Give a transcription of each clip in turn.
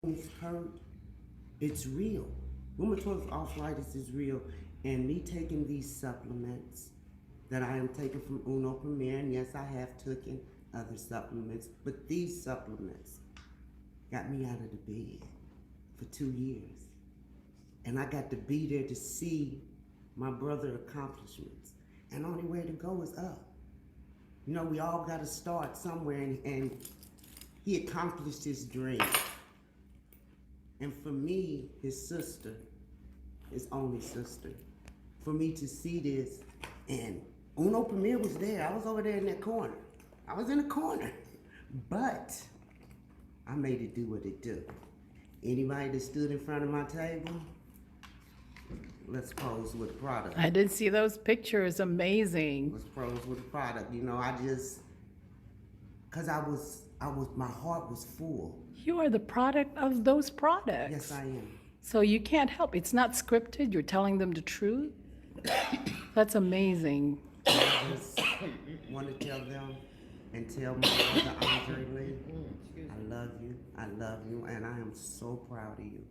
It's hurt. It's real. Rheumatoid arthritis is real. And me taking these supplements that I am taking from Uno Premier, and yes, I have taken other supplements, but these supplements got me out of the bed for 2 years. And I got to be there to see my brother's accomplishments. And the only way to go is up. You know, we all got to start somewhere, and he accomplished his dream. And for me, his sister, his only sister, for me to see this, and Uno Premier was there. I was over there in that corner. I was in the corner. But I made it do what it do. Anybody that stood in front of my table, let's pose with a product. I did see those pictures. Amazing. Let's pose with a product. You know, cause my heart was full. You are the product of those products. Yes, I am. So you can't help. It's not scripted. You're telling them the truth. That's amazing. I just want to tell them and tell my brother Andre Lee, I love you, and I am so proud of you.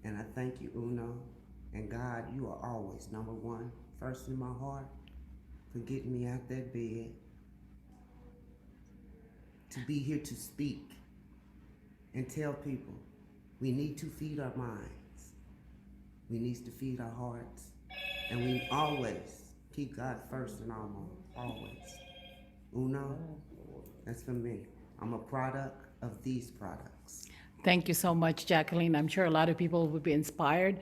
And I thank you, Uno, and God, you are always number one, first in my heart, for getting me out that bed, to be here to speak and tell people we need to feed our minds, we need to feed our hearts, and we always keep God first and always. Uno, that's for me. I'm a product of these products. Thank you so much, Jacqueline. I'm sure a lot of people would be inspired.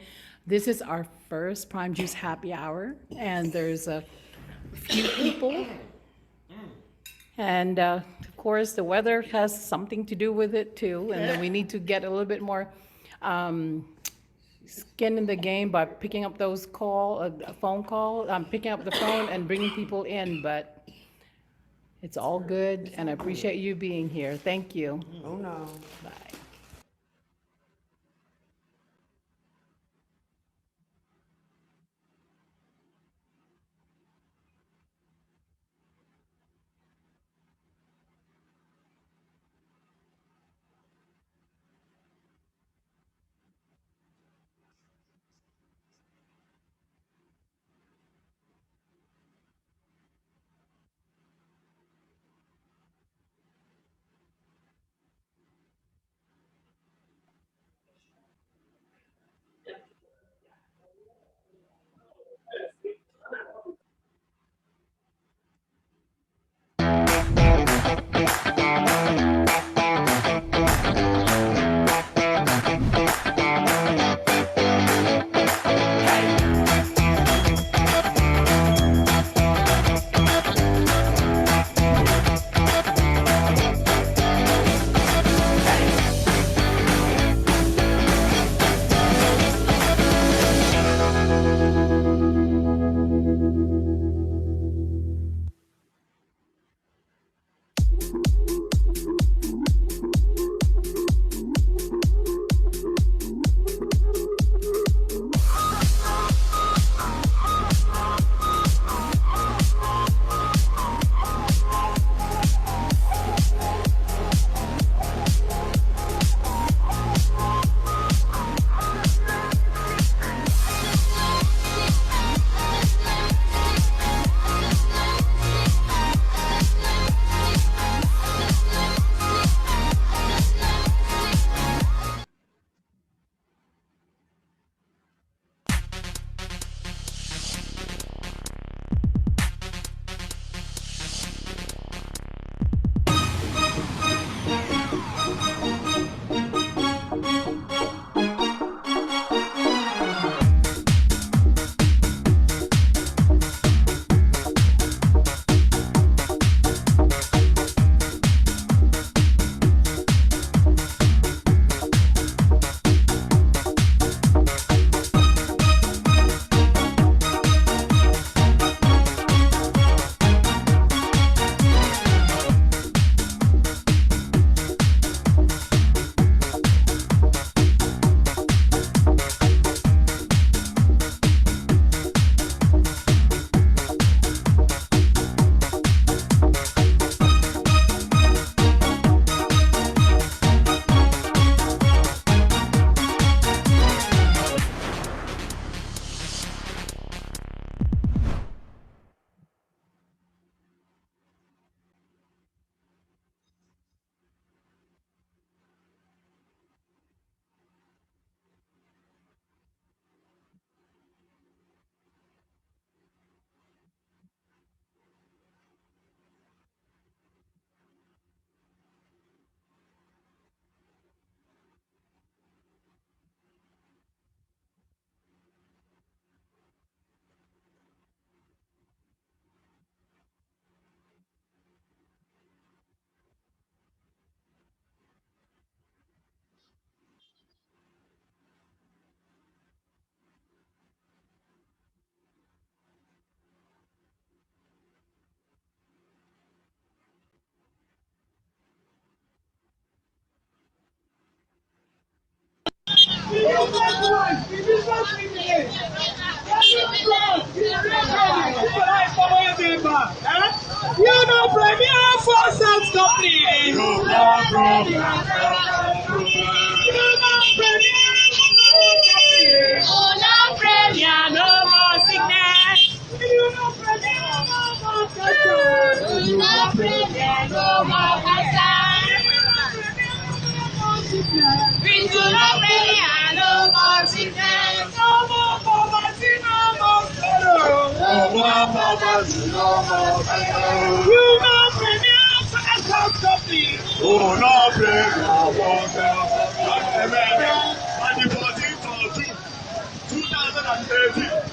This is our first Prime Juice Happy Hour, and there's a few people. And of course, the weather has something to do with it too. And then we need to get a little bit more skin in the game by picking up those phone call. Picking up the phone and bringing people in. But it's all good, and I appreciate you being here. Thank you. Oh no. Bye. You know, Premier Forces Company. You know, Premier Oh, no Premier, no more sickness. You know, Premier, no more cancer. You know, Premier, no more cancer. We do not Premier, no more sickness. No more poverty, no more sorrow. No more poverty, no more sorrow. You know, Premier Forces Company. Oh, no Premier, on the 14th of June, 2013.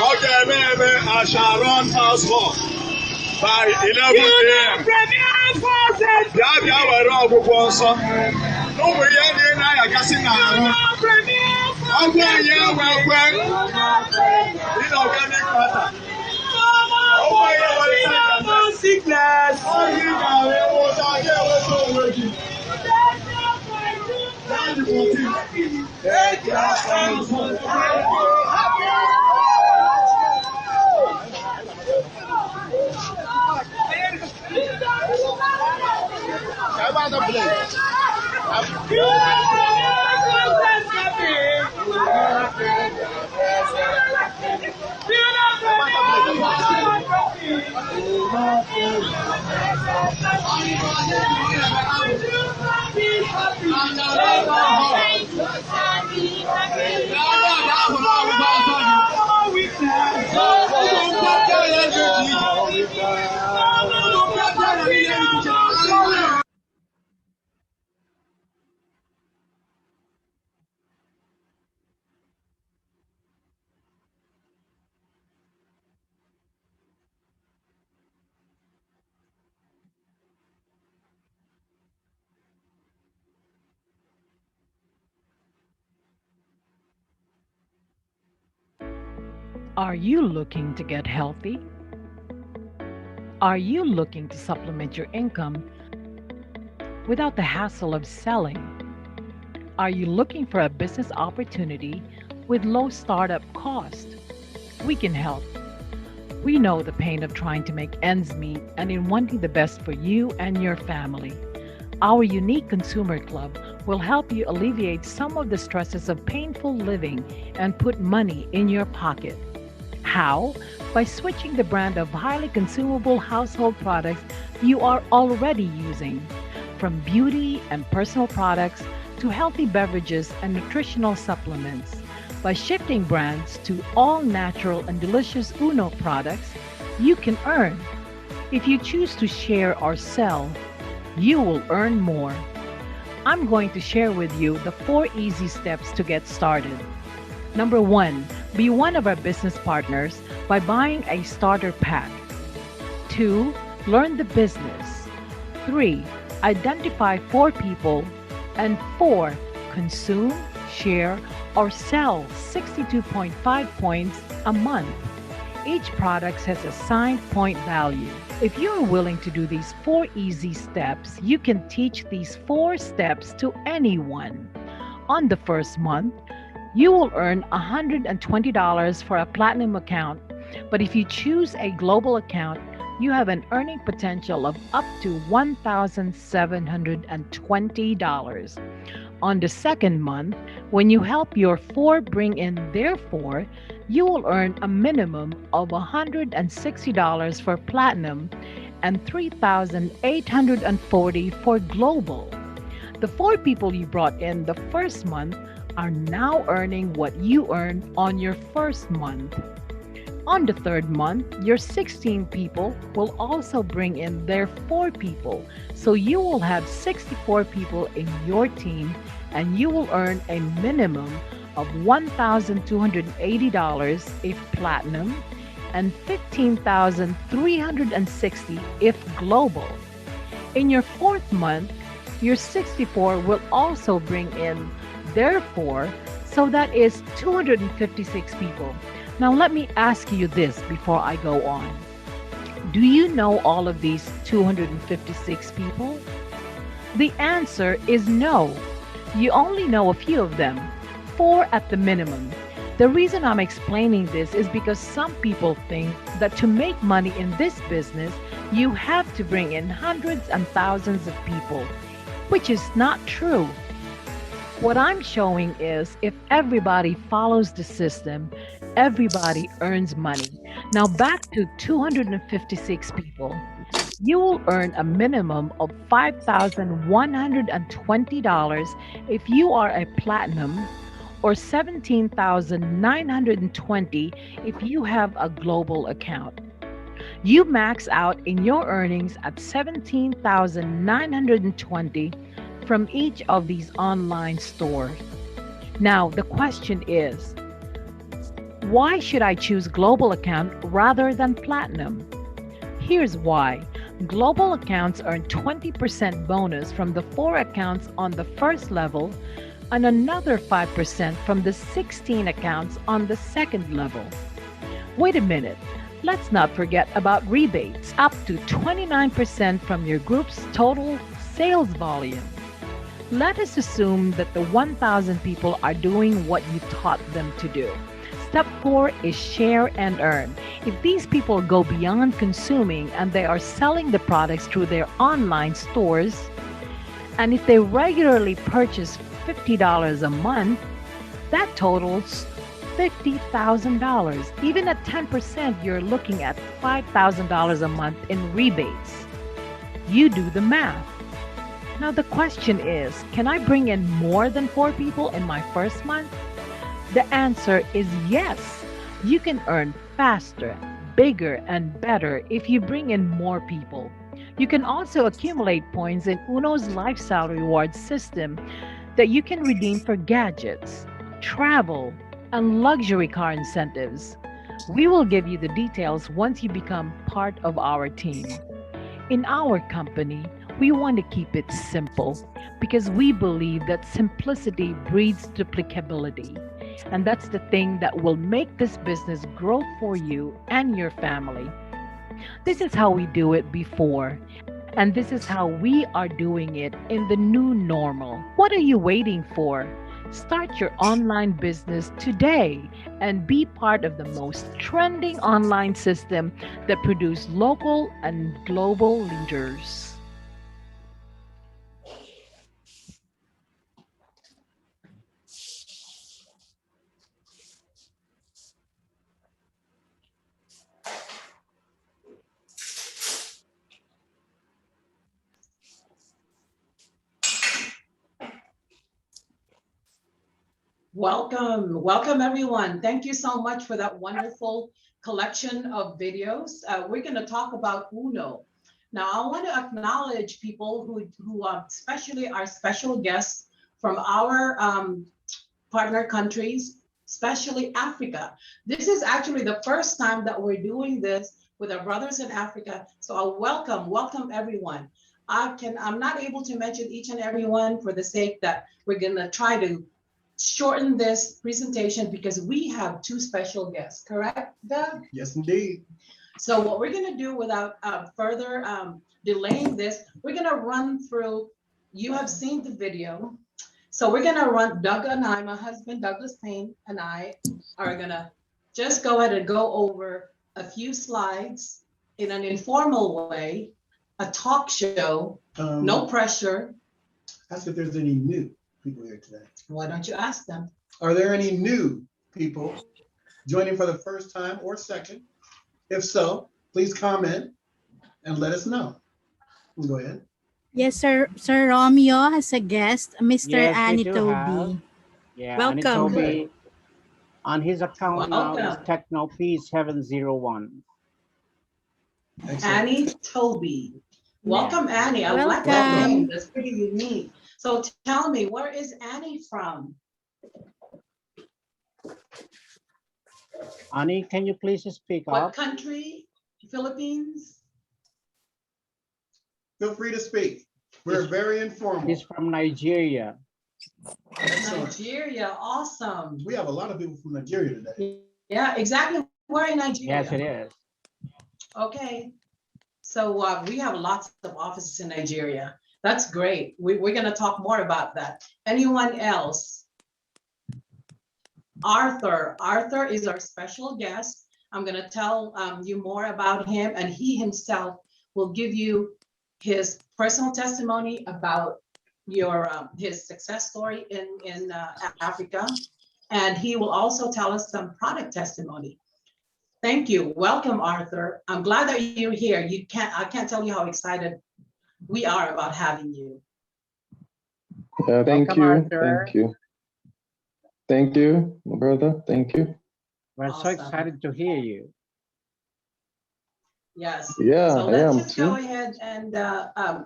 Okay, baby, I shall run fast walk by 11 a.m. Yeah, we're all going on. No, we're here now. I got now. Okay, yeah, well, in organic matter. Oh, yeah, sickness. Oh, you know, it was out here. We're so working. Are you looking to get healthy? Are you looking to supplement your income without the hassle of selling? Are you looking for a business opportunity with low startup cost? We can help. We know the pain of trying to make ends meet and in wanting the best for you and your family. Our unique consumer club will help you alleviate some of the stresses of painful living and put money in your pocket. How? By switching the brand of highly consumable household products you are already using. from beauty and personal products to healthy beverages and nutritional supplements. By shifting brands to all natural and delicious Uno products, you can earn. If you choose to share or sell, you will earn more. I'm going to share with you the 4 easy steps to get started. Number one, be one of our business partners by buying a starter pack. Two, learn the business. Three, identify four people. And four, consume, share, or sell 62.5 points a month. Each product has assigned point value. If you are willing to do these 4 easy steps, you can teach these 4 steps to anyone. On the first month, you will earn $120 for a platinum account, but if you choose a global account, you have an earning potential of up to $1,720. On the second month, when you help your four bring in their four, you will earn a minimum of $160 for platinum and $3,840 for global. The four people you brought in the first month are now earning what you earned on your first month. On the third month, your 16 people will also bring in their 4 people. So you will have 64 people in your team and you will earn a minimum of $1,280 if platinum and $15,360 if global. In your fourth month, your 64 will also bring in their 4, so that is 256 people. Now, let me ask you this before I go on. Do you know all of these 256 people? The answer is no. You only know a few of them, 4 at the minimum. The reason I'm explaining this is because some people think that to make money in this business, you have to bring in hundreds and thousands of people, which is not true. What I'm showing is if everybody follows the system, everybody earns money. Now back to 256 people. You will earn a minimum of $5,120 if you are a platinum or $17,920 if you have a global account. You max out in your earnings at $17,920 from each of these online stores. Now, the question is, why should I choose global account rather than platinum? Here's why. Global accounts earn 20% bonus from the 4 accounts on the first level and another 5% from the 16 accounts on the second level. Wait a minute. Let's not forget about rebates, up to 29% from your group's total sales volume. Let us assume that the 1,000 people are doing what you taught them to do. Step 4 is share and earn. If these people go beyond consuming and they are selling the products through their online stores, and if they regularly purchase $50 a month, that totals $50,000. Even at 10%, you're looking at $5,000 a month in rebates. You do the math. Now the question is, can I bring in more than 4 people in my first month? The answer is yes. You can earn faster, bigger, and better if you bring in more people. You can also accumulate points in Uno's lifestyle reward system that you can redeem for gadgets, travel, and luxury car incentives. We will give you the details once you become part of our team. In our company, we want to keep it simple because we believe that simplicity breeds duplicability. And that's the thing that will make this business grow for you and your family. This is how we do it before, and this is how we are doing it in the new normal. What are you waiting for? Start your online business today and be part of the most trending online system that produce local and global leaders. Welcome, welcome everyone. Thank you so much for that wonderful collection of videos. We're going to talk about UNO. Now, I want to acknowledge people who especially our special guests from our partner countries, especially Africa. This is actually the first time that we're doing this with our brothers in Africa. So I welcome everyone. I'm not able to mention each and every one for the sake that we're going to try to shorten this presentation because we have two special guests, correct, Doug? Yes, indeed. So what we're going to do without further delaying this, we're going to run through, you have seen the video. So we're going to run, Doug and I, my husband, Douglas Payne, and I are going to just go ahead and go over a few slides in an informal way, a talk show, no pressure. Ask if there's any new people here today. Why don't you ask them? Are there any new people joining for the first time or second? If so, please comment and let us know. Go ahead. Yes, sir. Sir Romeo has a guest, Mr. Yes, we Annie do Toby. have. Yeah, Welcome. Anitobi on his account now is Welcome. TechnoP701. Excellent. Annie Toby. Welcome, Annie. I like that Welcome. name. That's pretty unique. So tell me, where is Annie from? Annie, can you please speak What up? country? Philippines? Feel free to speak. We're very informal. He's from Nigeria. Excellent. Nigeria. Awesome. We have a lot of people from Nigeria today. Yeah, exactly. Where in Nigeria? Yes, it is. Okay. So we have lots of offices in Nigeria. That's great. We're going to talk more about that. Anyone else? Arthur. Arthur is our special guest. I'm going to tell you more about him, and he himself will give you his personal testimony about his success story in Africa, and he will also tell us some product testimony. Thank you. Welcome, Arthur. I'm glad that you're here. I can't tell you how excited we are about having you. Yeah, thank Welcome, you. Arthur. Thank you. Thank you, my brother. Thank you. We're so Awesome. excited to hear you. Yes. Yeah, So I let's am just go too. ahead and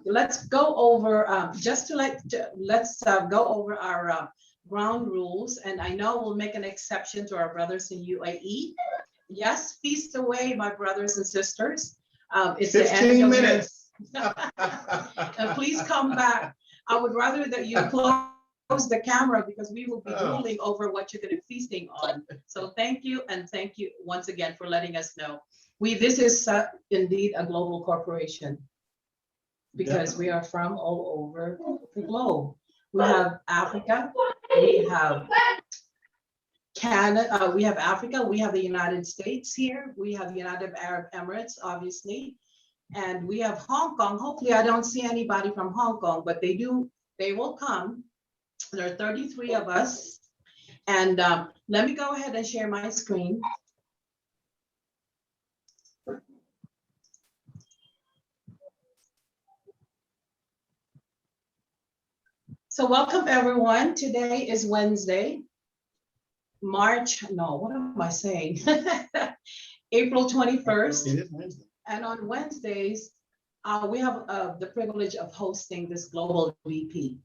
let's go over let's go over our ground rules. And I know we'll make an exception to our brothers in UAE. Yes, feast away, my brothers and sisters. It's 15 the end of minutes. and please come back. I would rather that you close the camera because we will be drooling over what you're going to be feasting on. So thank you, and thank you once again for letting us know. This is indeed a global corporation because we are from all over the globe. We have Africa, we have Canada, we have Africa, we have the United States here, we have the United Arab Emirates, obviously, and we have Hong Kong. Hopefully I don't see anybody from Hong Kong, but they will come. There are 33 of us. And let me go ahead and share my screen. So welcome everyone. Today is Wednesday, what am I saying? April 21st. It is Wednesday. And on Wednesdays, we have the privilege of hosting this global VP.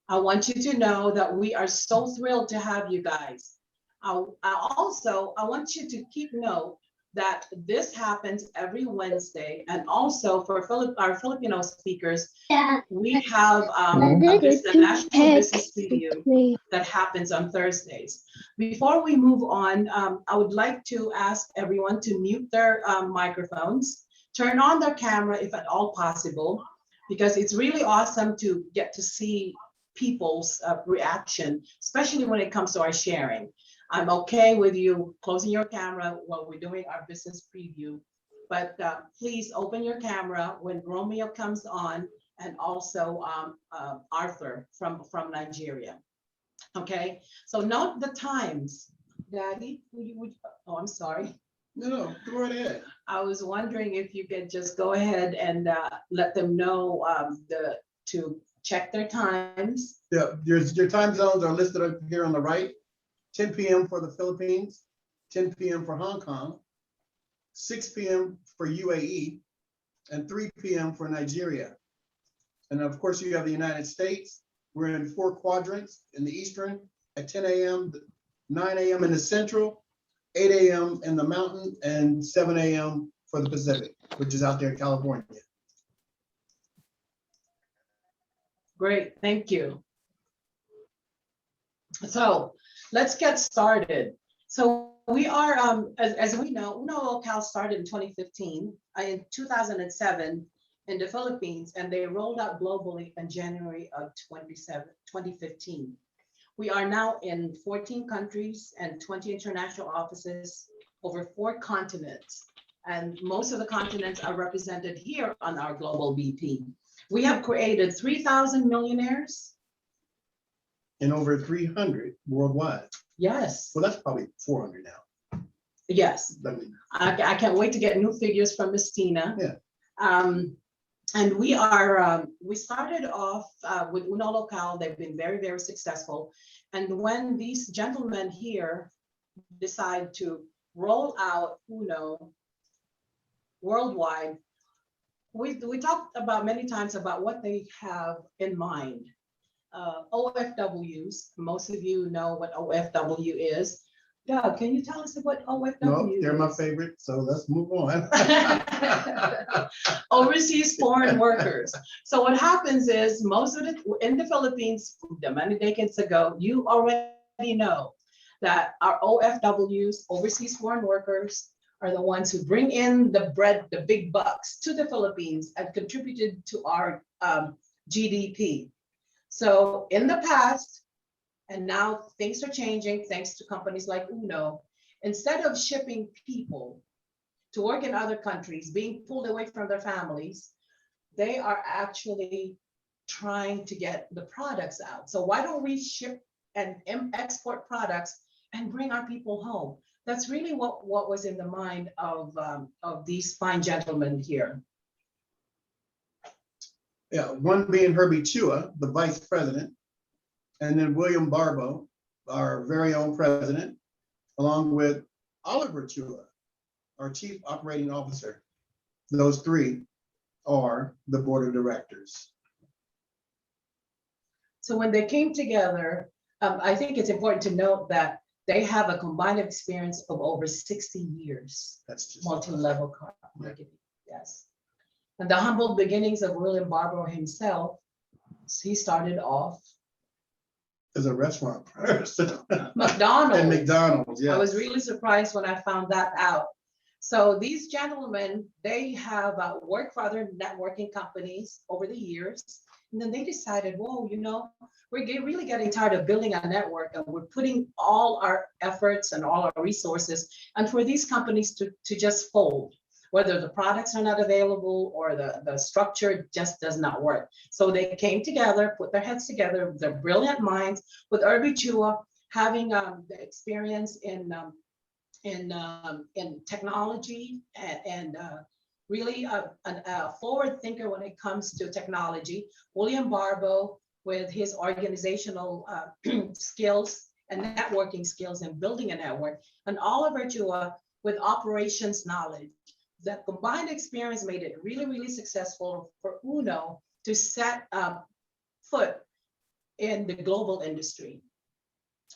I want you to know that we are so thrilled to have you guys. I want you to keep note that this happens every Wednesday. And also for our Filipino speakers, we have a national business review that happens on Thursdays. Before we move on, I would like to ask everyone to mute their microphones, turn on their camera if at all possible, because it's really awesome to get to see people's reaction, especially when it comes to our sharing. I'm okay with you closing your camera while we're doing our business preview, but please open your camera when Romeo comes on, and also Arthur from Nigeria. Okay, so note the times. Daddy, oh, I'm sorry. No, go right ahead. I was wondering if you could just go ahead and let them know check their times. Yeah, your time zones are listed up here on the right. 10 p.m. for the Philippines, 10 p.m. for Hong Kong, 6 p.m. for UAE, and 3 p.m. for Nigeria. And of course, you have the United States. We're in 4 quadrants in the Eastern at 10 a.m., 9 a.m. in the Central, 8 a.m. in the Mountain, and 7 a.m. for the Pacific, which is out there in California. Great, thank you. So let's get started. So we are, as we know, Uno Local started in 2015, in 2007 in the Philippines, and they rolled out globally in January of 2015. We are now in 14 countries and 20 international offices over 4 continents. And most of the continents are represented here on our global BP. We have created 3,000 millionaires. And over 300 worldwide. Yes. Well, that's probably 400 now. Yes. I mean, I can't wait to get new figures from Miss Tina. Yeah. And we are, we started off with Uno Local. They've been very, very successful. And when these gentlemen here decide to roll out Uno worldwide, we talked about many times about what they have in mind. OFWs, most of you know what OFW is. Doug, can you tell us what OFW no, is? they're my favorite, so let's move on. Overseas foreign workers. So what happens is most of in the Philippines, many decades ago, you already know that our OFWs, overseas foreign workers, are the ones who bring in the bread, the big bucks to the Philippines and contributed to our GDP. So in the past, and now things are changing thanks to companies like Uno, instead of shipping people to work in other countries, being pulled away from their families, they are actually trying to get the products out. So why don't we ship and export products and bring our people home? That's really what was in the mind of these fine gentlemen here. Yeah, one being Herbie Chua, the vice president, and then William Barbo, our very own president, along with Oliver Chua, our chief operating officer. Those 3 are the board of directors. So when they came together, I think it's important to note that they have a combined experience of over 60 years. That's just multi-level marketing, yes. And the humble beginnings of William Barbo himself, he started off as a restaurant person. McDonald's. And McDonald's, yeah. I was really surprised when I found that out. So these gentlemen, they have worked for other networking companies over the years. And then they decided, whoa, you know, we're really getting tired of building a network, and we're putting all our efforts and all our resources, and for these companies to just fold, whether the products are not available or the structure just does not work. So they came together, put their heads together, their brilliant minds, with Herbie Chua having the experience in technology and really a forward thinker when it comes to technology. William Barbo with his organizational skills and networking skills and building a network, and Oliver Chua with operations knowledge. That combined experience made it really, really successful for Uno to set foot in the global industry.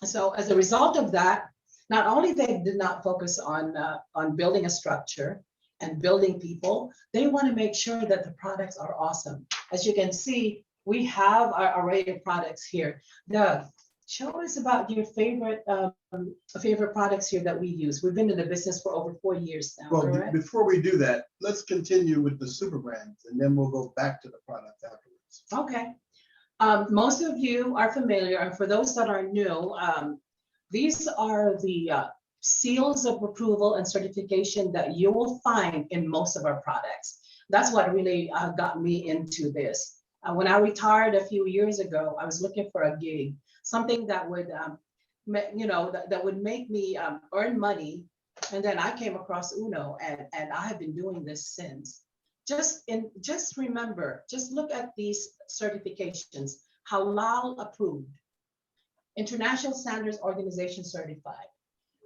So as a result of that, not only they did not focus on building a structure and building people, they want to make sure that the products are awesome. As you can see, we have our array of products here. Doug, show us about your favorite products here that we use. We've been in the business for over 4 years now. Well, correct? before we do that, let's continue with the super brands, and then we'll go back to the product afterwards. Okay. Most of you are familiar, and for those that are new, these are the seals of approval and certification that you will find in most of our products. That's what really got me into this. When I retired a few years ago, I was looking for a gig, something that would, that would make me earn money. And then I came across Uno, and I have been doing this since. just remember, just look at these certifications, halal approved, International Standards Organization certified.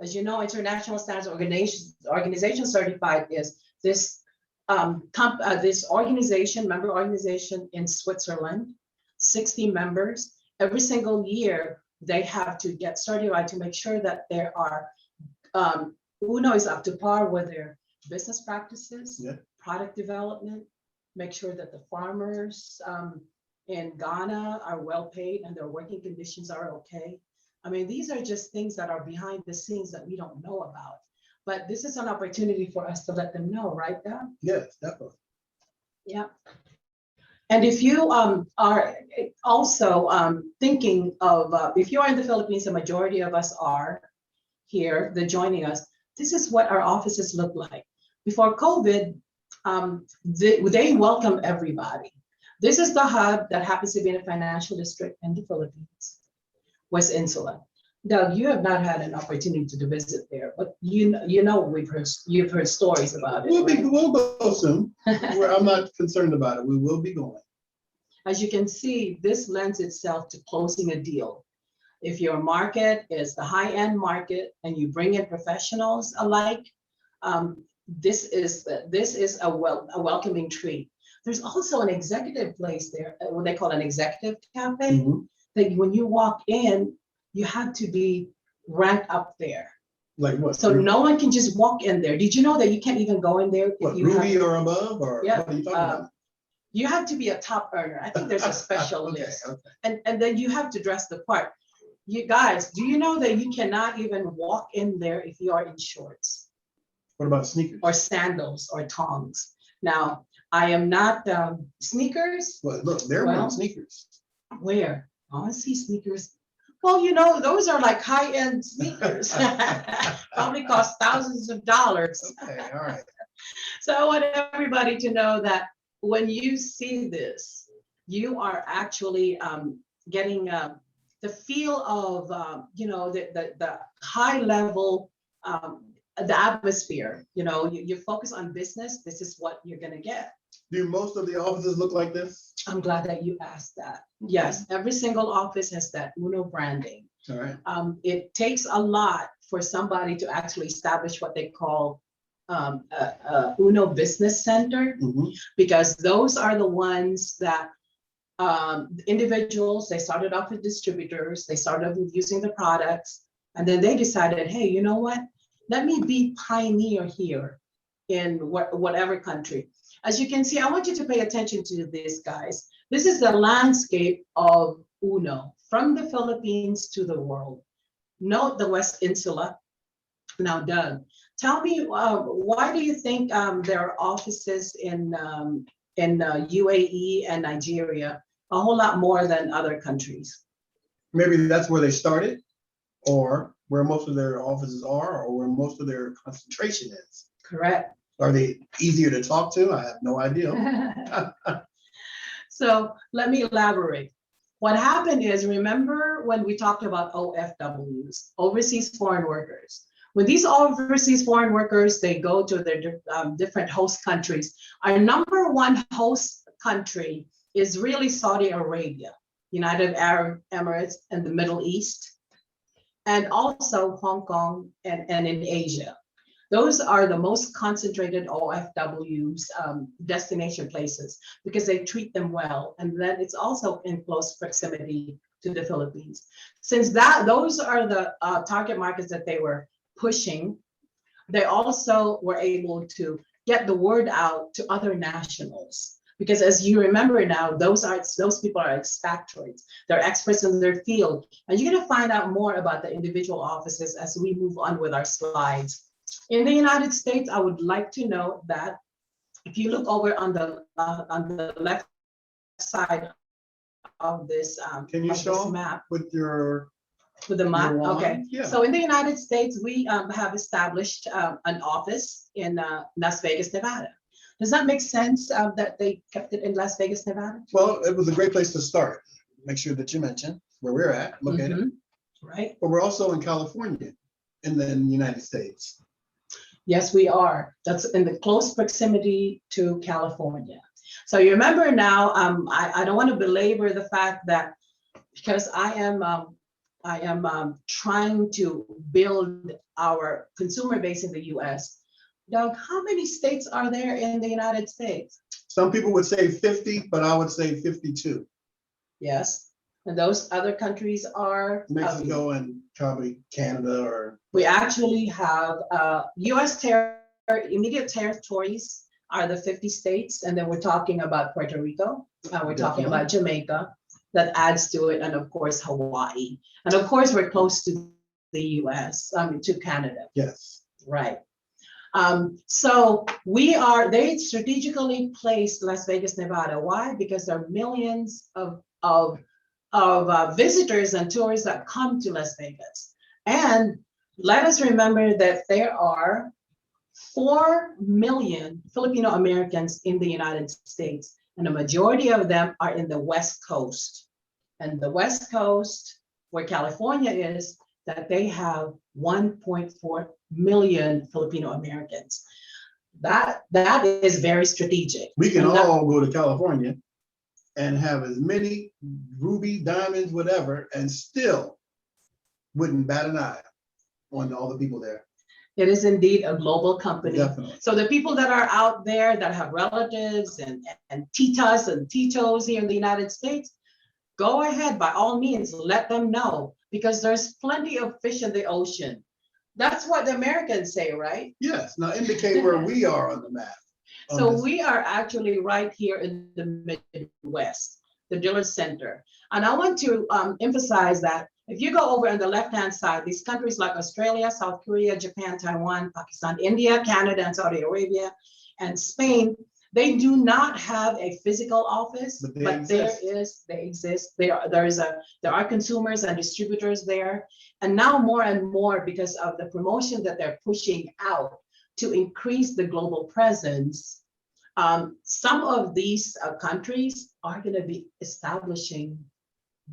As you know, International Standards Organization certified is this this organization, member organization in Switzerland, 60 members. Every single year, they have to get certified to make sure that there are, UNO is up to par with their business practices, Yeah. product development, make sure that the farmers in Ghana are well paid and their working conditions are okay. I mean, these are just things that are behind the scenes that we don't know about. But this is an opportunity for us to let them know, right, Doug? Yes, definitely. Yeah. And if you are also thinking of, if you are in the Philippines, the majority of us are here, they're joining us. This is what our offices look like. Before COVID, they welcome everybody. This is the hub that happens to be in a financial district in the Philippines, West Insula. Doug, you have not had an opportunity to visit there, but you know you've heard stories about it. We'll go soon. I'm not concerned about it. We will be going. As you can see, this lends itself to closing a deal. If your market is the high-end market and you bring in professionals alike, this is a welcoming treat. There's also an executive place there, what they call an executive cafe. Mm-hmm. That when you walk in, you have to be ranked up there. Like what? So no one can just walk in there. Did you know that you can't even go in there? What, if you Ruby have, or above, or Yeah, what are you talking about? you have to be a top earner. I think there's a special Okay, list. okay. And then you have to dress the part. You guys, do you know that you cannot even walk in there if you are in shorts What about sneakers? or sandals or tongs? Now, I am not sneakers. Well, look, they're Well, wearing sneakers. Where? Oh, I see sneakers. Well, you know, those are like high-end sneakers. Probably cost thousands of dollars. Okay, all right. So I want everybody to know that when you see this, you are actually getting the feel of, you know, the high level, the atmosphere. You know, you focus on business, this is what you're gonna get. Do most of the offices look like this? I'm glad that you asked that. Yes, every single office has that UNO branding. All right. It takes a lot for somebody to actually establish what they call a UNO Business Center, Mhm. because those are the ones that individuals, they started off with distributors, they started with using the products, and then they decided, hey, you know what? Let me be pioneer here in whatever country. As you can see, I want you to pay attention to this, guys. This is the landscape of UNO from the Philippines to the world. Note the West Insula. Now, Doug, tell me, why do you think there are offices in UAE and Nigeria a whole lot more than other countries? Maybe that's where they started, or where most of their offices are, or where most of their concentration is. Correct. Are they easier to talk to? I have no idea. So let me elaborate. What happened is, remember when we talked about OFWs, overseas foreign workers? When these overseas foreign workers, they go to their different host countries, our number one host country is really Saudi Arabia, United Arab Emirates, and the Middle East, and also Hong Kong and in Asia. Those are the most concentrated OFWs destination places because they treat them well. And then it's also in close proximity to the Philippines. Since those are the target markets that they were pushing, they also were able to get the word out to other nationals. Because as you remember now, those people are expatriates. They're experts in their field. And you're gonna find out more about the individual offices as we move on with our slides. In the United States, I would like to know that if you look over on the left side of this, Can you of show this them map, with your with the map, wand? okay. Yeah. So in the United States, we have established an office in Las Vegas, Nevada. Does that make sense that they kept it in Las Vegas, Nevada? Well, it was a great place to start. Make sure that you mention where we're at, located. Mhm. Right. But we're also in California, in the United States. Yes, we are. That's in the close proximity to California. So you remember now, I don't want to belabor the fact that because I am trying to build our consumer base in the US. Doug, how many states are there in the United States? Some people would say 50, but I would say 52. Yes, and those other countries are Mexico and probably Canada or. we actually have US immediate territories are the 50 states, and then we're talking about Puerto Rico, we're talking about Jamaica, that adds to it, and of course Hawaii, and of course we're close to the US, to Canada. Yes. Right. So they strategically placed Las Vegas, Nevada. Why? Because there are millions of visitors and tourists that come to Las Vegas. And let us remember that there are 4 million Filipino Americans in the United States, and the majority of them are in the West Coast. And the West Coast, where California is, that they have 1.4 million Filipino Americans. That is very strategic. We can all go to California and have as many ruby, diamonds, whatever, and still wouldn't bat an eye on all the people there. It is indeed a global company. Definitely. So the people that are out there that have relatives and titas and titos here in the United States, go ahead, by all means, let them know, because there's plenty of fish in the ocean. That's what the Americans say, right? Yes. Now indicate where we are on the map. So we are actually right here in the Midwest, the Dillard Center. And I want to emphasize that if you go over on the left-hand side, these countries like Australia, South Korea, Japan, Taiwan, Pakistan, India, Canada, and Saudi Arabia, and Spain, they do not have a physical office, but they exist. There are consumers and distributors there. And now more and more, because of the promotion that they're pushing out to increase the global presence, some of these countries are going to be establishing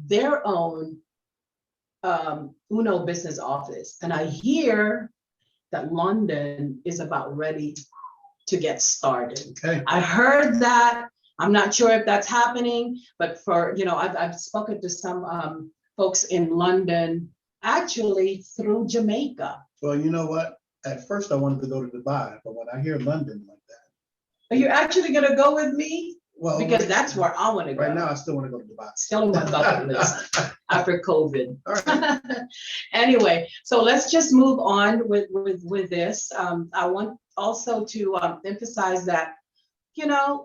their own UNO business office. And I hear that London is about ready to get started. Okay. I heard that. I'm not sure if that's happening, but I've spoken to some folks in London, actually through Jamaica. Well, you know what? At first I wanted to go to Dubai, but when I hear London like that. Are you actually gonna go with me? Well, because that's where I want to go. Right now, I still want to go to Dubai. Still on my bucket list after COVID. All right. Anyway, so let's just move on with this. I want also to emphasize that,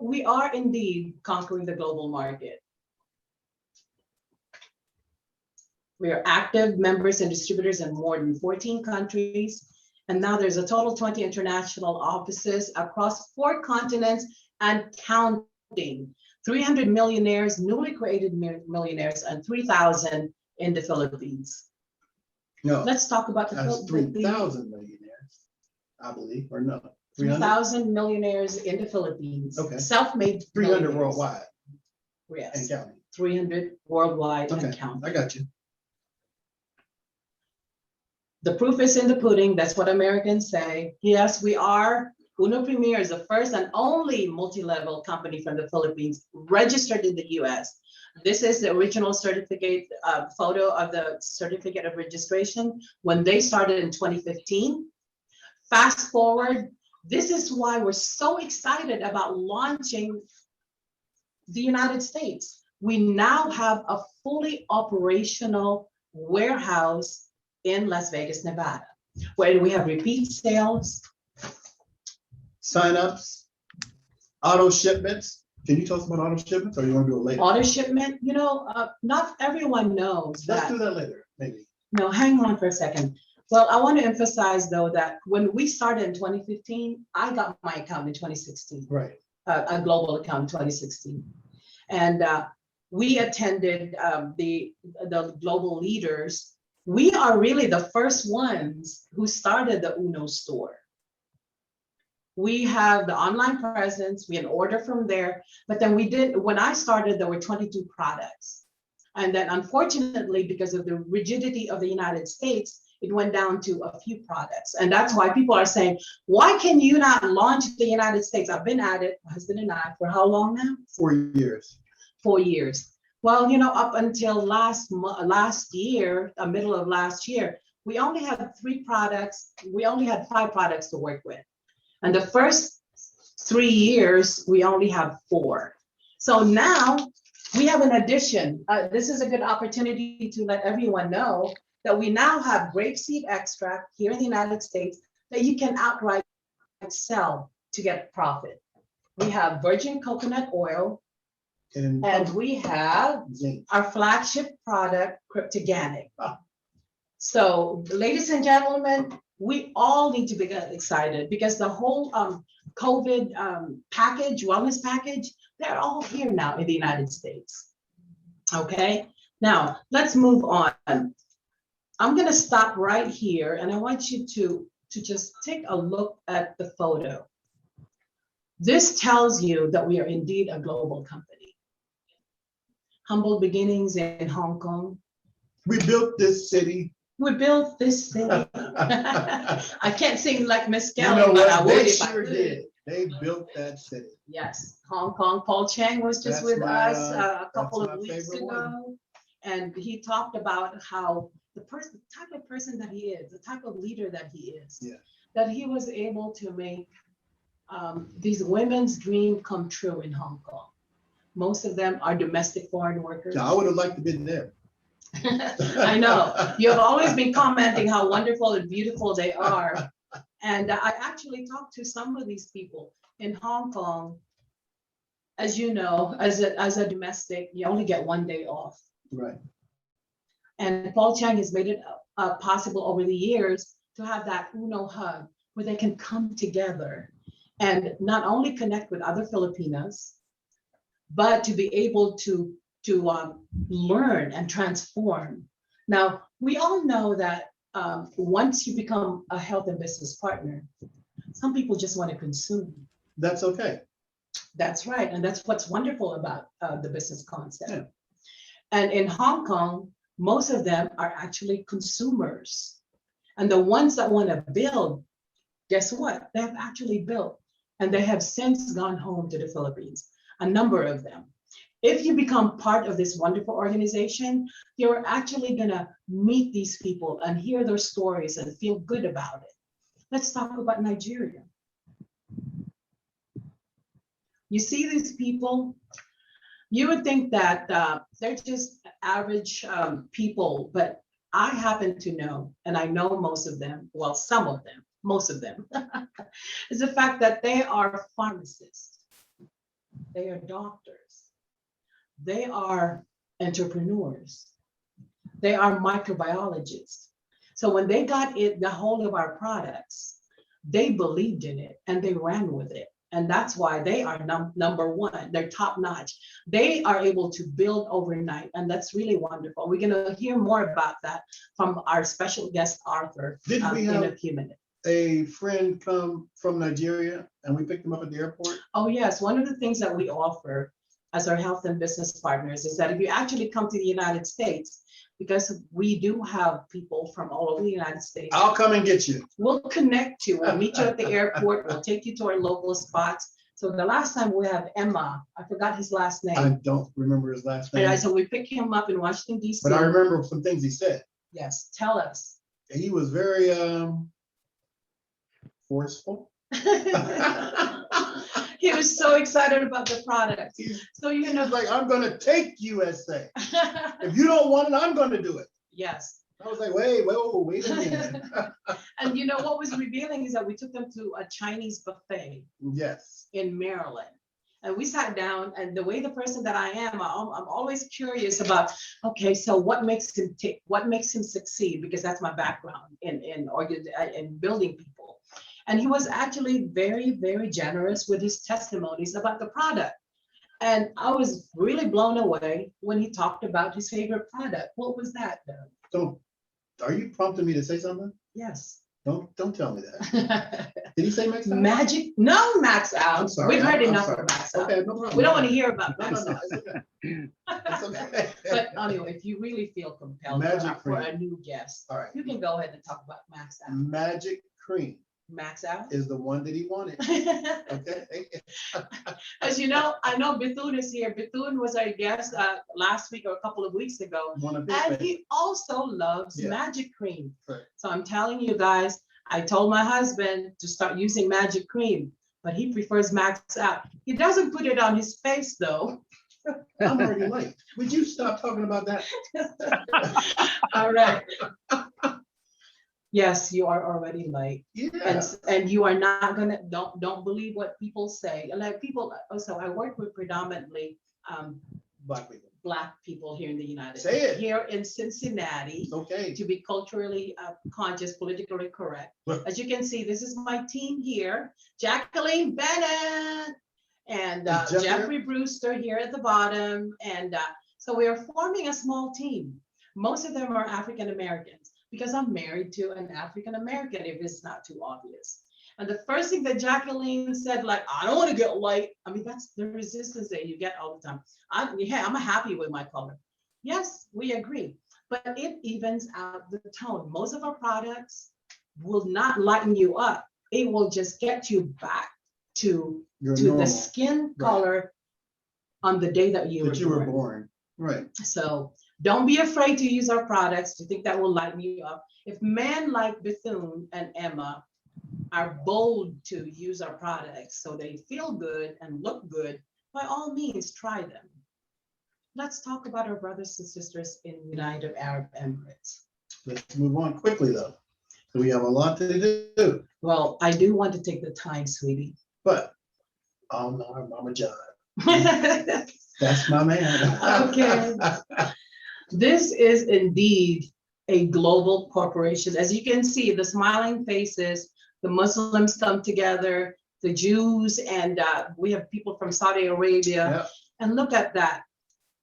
we are indeed conquering the global market. We are active members and distributors in more than 14 countries. And now there's a total of 20 international offices across 4 continents and counting. 300 millionaires, newly created millionaires, and 3,000 in the Philippines. No, let's talk about that's 3,000 millionaires, I believe, or no? 3,000 millionaires in the Philippines. Okay. Self-made. 300 worldwide. Yes. And counting. 300 worldwide Okay, and counting. I got you. The proof is in the pudding. That's what Americans say. Yes, we are. Uno Premier is the first and only multi-level company from the Philippines registered in the US. This is the original certificate photo of the certificate of registration when they started in 2015. Fast forward, this is why we're so excited about launching the United States. We now have a fully operational warehouse in Las Vegas, Nevada, where we have repeat sales, signups, auto shipments. Can you tell us about auto shipments, or you want to do it later? Auto shipment, not everyone knows that. Let's do that later, maybe. No, hang on for a second. Well, I want to emphasize though that when we started in 2015, I got my account in 2016. Right. A global account in 2016, and we attended the global leaders. We are really the first ones who started the UNO store. We have the online presence, we had order from there, but then when I started, there were 22 products. And then unfortunately, because of the rigidity of the United States, it went down to a few products. And that's why people are saying, why can you not launch the United States? I've been at it, my husband and I, for how long now? 4 years. 4 years. Well, you know, up until last year, middle of last year, we only had 3 products. We only had 5 products to work with. And the first 3 years, we only have 4. So now we have an addition. This is a good opportunity to let everyone know that we now have grapeseed extract here in the United States that you can outright sell to get profit. We have virgin coconut oil, and we have zinc. our flagship product, Cryptogenic. So, ladies and gentlemen, we all need to be excited because the whole COVID package, wellness package, they're all here now in the United States. Okay, now let's move on. I'm gonna stop right here, and I want you to just take a look at the photo. This tells you that we are indeed a global company. Humble beginnings in Hong Kong. We built this city. We built this city. I can't sing like Miss You Kelly, know but I what? would They if I sure could. did. They built that city. Yes, Hong Kong. Paul Chang was just That's with my, us a couple that's of my weeks favorite ago. And he talked about how the type of person that he is, the type of leader that he is, Yeah. that he was able to make these women's dream come true in Hong Kong. Most of them are domestic foreign workers. Yeah, I would have liked to been there. I know. You've always been commenting how wonderful and beautiful they are. And I actually talked to some of these people in Hong Kong. As you know, as a domestic, you only get 1 day off. Right. And Paul Chang has made it possible over the years to have that UNO hub where they can come together and not only connect with other Filipinas, but to be able to learn and transform. Now, we all know that once you become a health and business partner, some people just want to consume. That's okay. That's right. And that's what's wonderful about the business concept. Yeah. And in Hong Kong, most of them are actually consumers. And the ones that want to build, guess what? They have actually built, and they have since gone home to the Philippines, a number of them. If you become part of this wonderful organization, you're actually gonna meet these people and hear their stories and feel good about it. Let's talk about Nigeria. You see these people, you would think that they're just average people, but I happen to know, and I know most of them, well, some of them, most of them, is the fact that they are pharmacists, they are doctors, they are entrepreneurs, they are microbiologists. So when they got the hold of our products, they believed in it and they ran with it. And that's why they are number one. They're top notch. They are able to build overnight. And that's really wonderful. We're going to hear more about that from our special guest, Arthur, Did we in have a few minutes. a friend come from Nigeria and we picked him up at the airport? Oh, yes. One of the things that we offer as our health and business partners is that if you actually come to the United States, because we do have people from all over the United States. I'll come and get you. We'll connect you. We'll meet you at the airport. We'll take you to our local spots. So the last time we have Emma, I forgot his last name. I don't remember his last name. And so we picked him up in Washington, D.C. But I remember some things he said. Yes, tell us. He was very forceful. He was so excited about the product. So He was like, I'm gonna take USA. If you don't want it, I'm gonna do it. Yes. I was like, wait a minute. And you know what was revealing is that we took them to a Chinese buffet Yes. in Maryland. And we sat down, and the way the person that I am, I'm always curious about, okay, so what makes him tick? What makes him succeed? Because that's my background in building people. And he was actually very, very generous with his testimonies about the product. And I was really blown away when he talked about his favorite product. What was that, Doug? So are you prompting me to say something? Yes. Don't tell me that. Did he say max out? Magic, no max out. I'm sorry. We've heard I'm enough sorry. of max out. Okay, no problem. We don't want to hear about No, max no, out. no, it's okay. It's okay. But anyway, if you really feel compelled Magic for cream. a new guest, All right. you can go ahead and talk about max out. Magic cream Max out. is the one that he wanted. Okay. As you know, I know Bethune is here. Bethune was our guest last week or a couple of weeks ago. One of his And favorites. he also loves Yeah. magic cream. Correct. So I'm telling you guys, I told my husband to start using magic cream, but he prefers max out. He doesn't put it on his face though. I'm already late. Would you stop talking about that? All right. Yes, you are already late. Yeah. And you are not gonna, don't believe what people say. Like people, also I work with predominantly Black people. Black people here in the United Say States. it. Here in Cincinnati, It's okay. to be culturally conscious, politically correct. Look. As you can see, this is my team here. Jacqueline Bennett and Is Jeff Jeffrey Brewster here at the bottom. And so we are forming a small team. Most of them are African Americans because I'm married to an African American, if it's not too obvious. And the first thing that Jacqueline said, like, I don't want to get light. I mean, that's the resistance that you get all the time. I'm happy with my color. Yes, we agree, but it evens out the tone. Most of our products will not lighten you up. It will just get you back to You're the normal. skin Right. color on the day that you were born. born. Right. So don't be afraid to use our products to think that will lighten you up. If men like Bethune and Emma are bold to use our products so they feel good and look good, by all means, try them. Let's talk about our brothers and sisters in United Arab Emirates. Let's move on quickly though. We have a lot to do, Well, I do want to take the time, sweetie. but oh no, Mama John. That's my man. Okay. This is indeed a global corporation. As you can see, the smiling faces, the Muslims come together, the Jews, and we have people from Saudi Arabia. Yep. And look at that.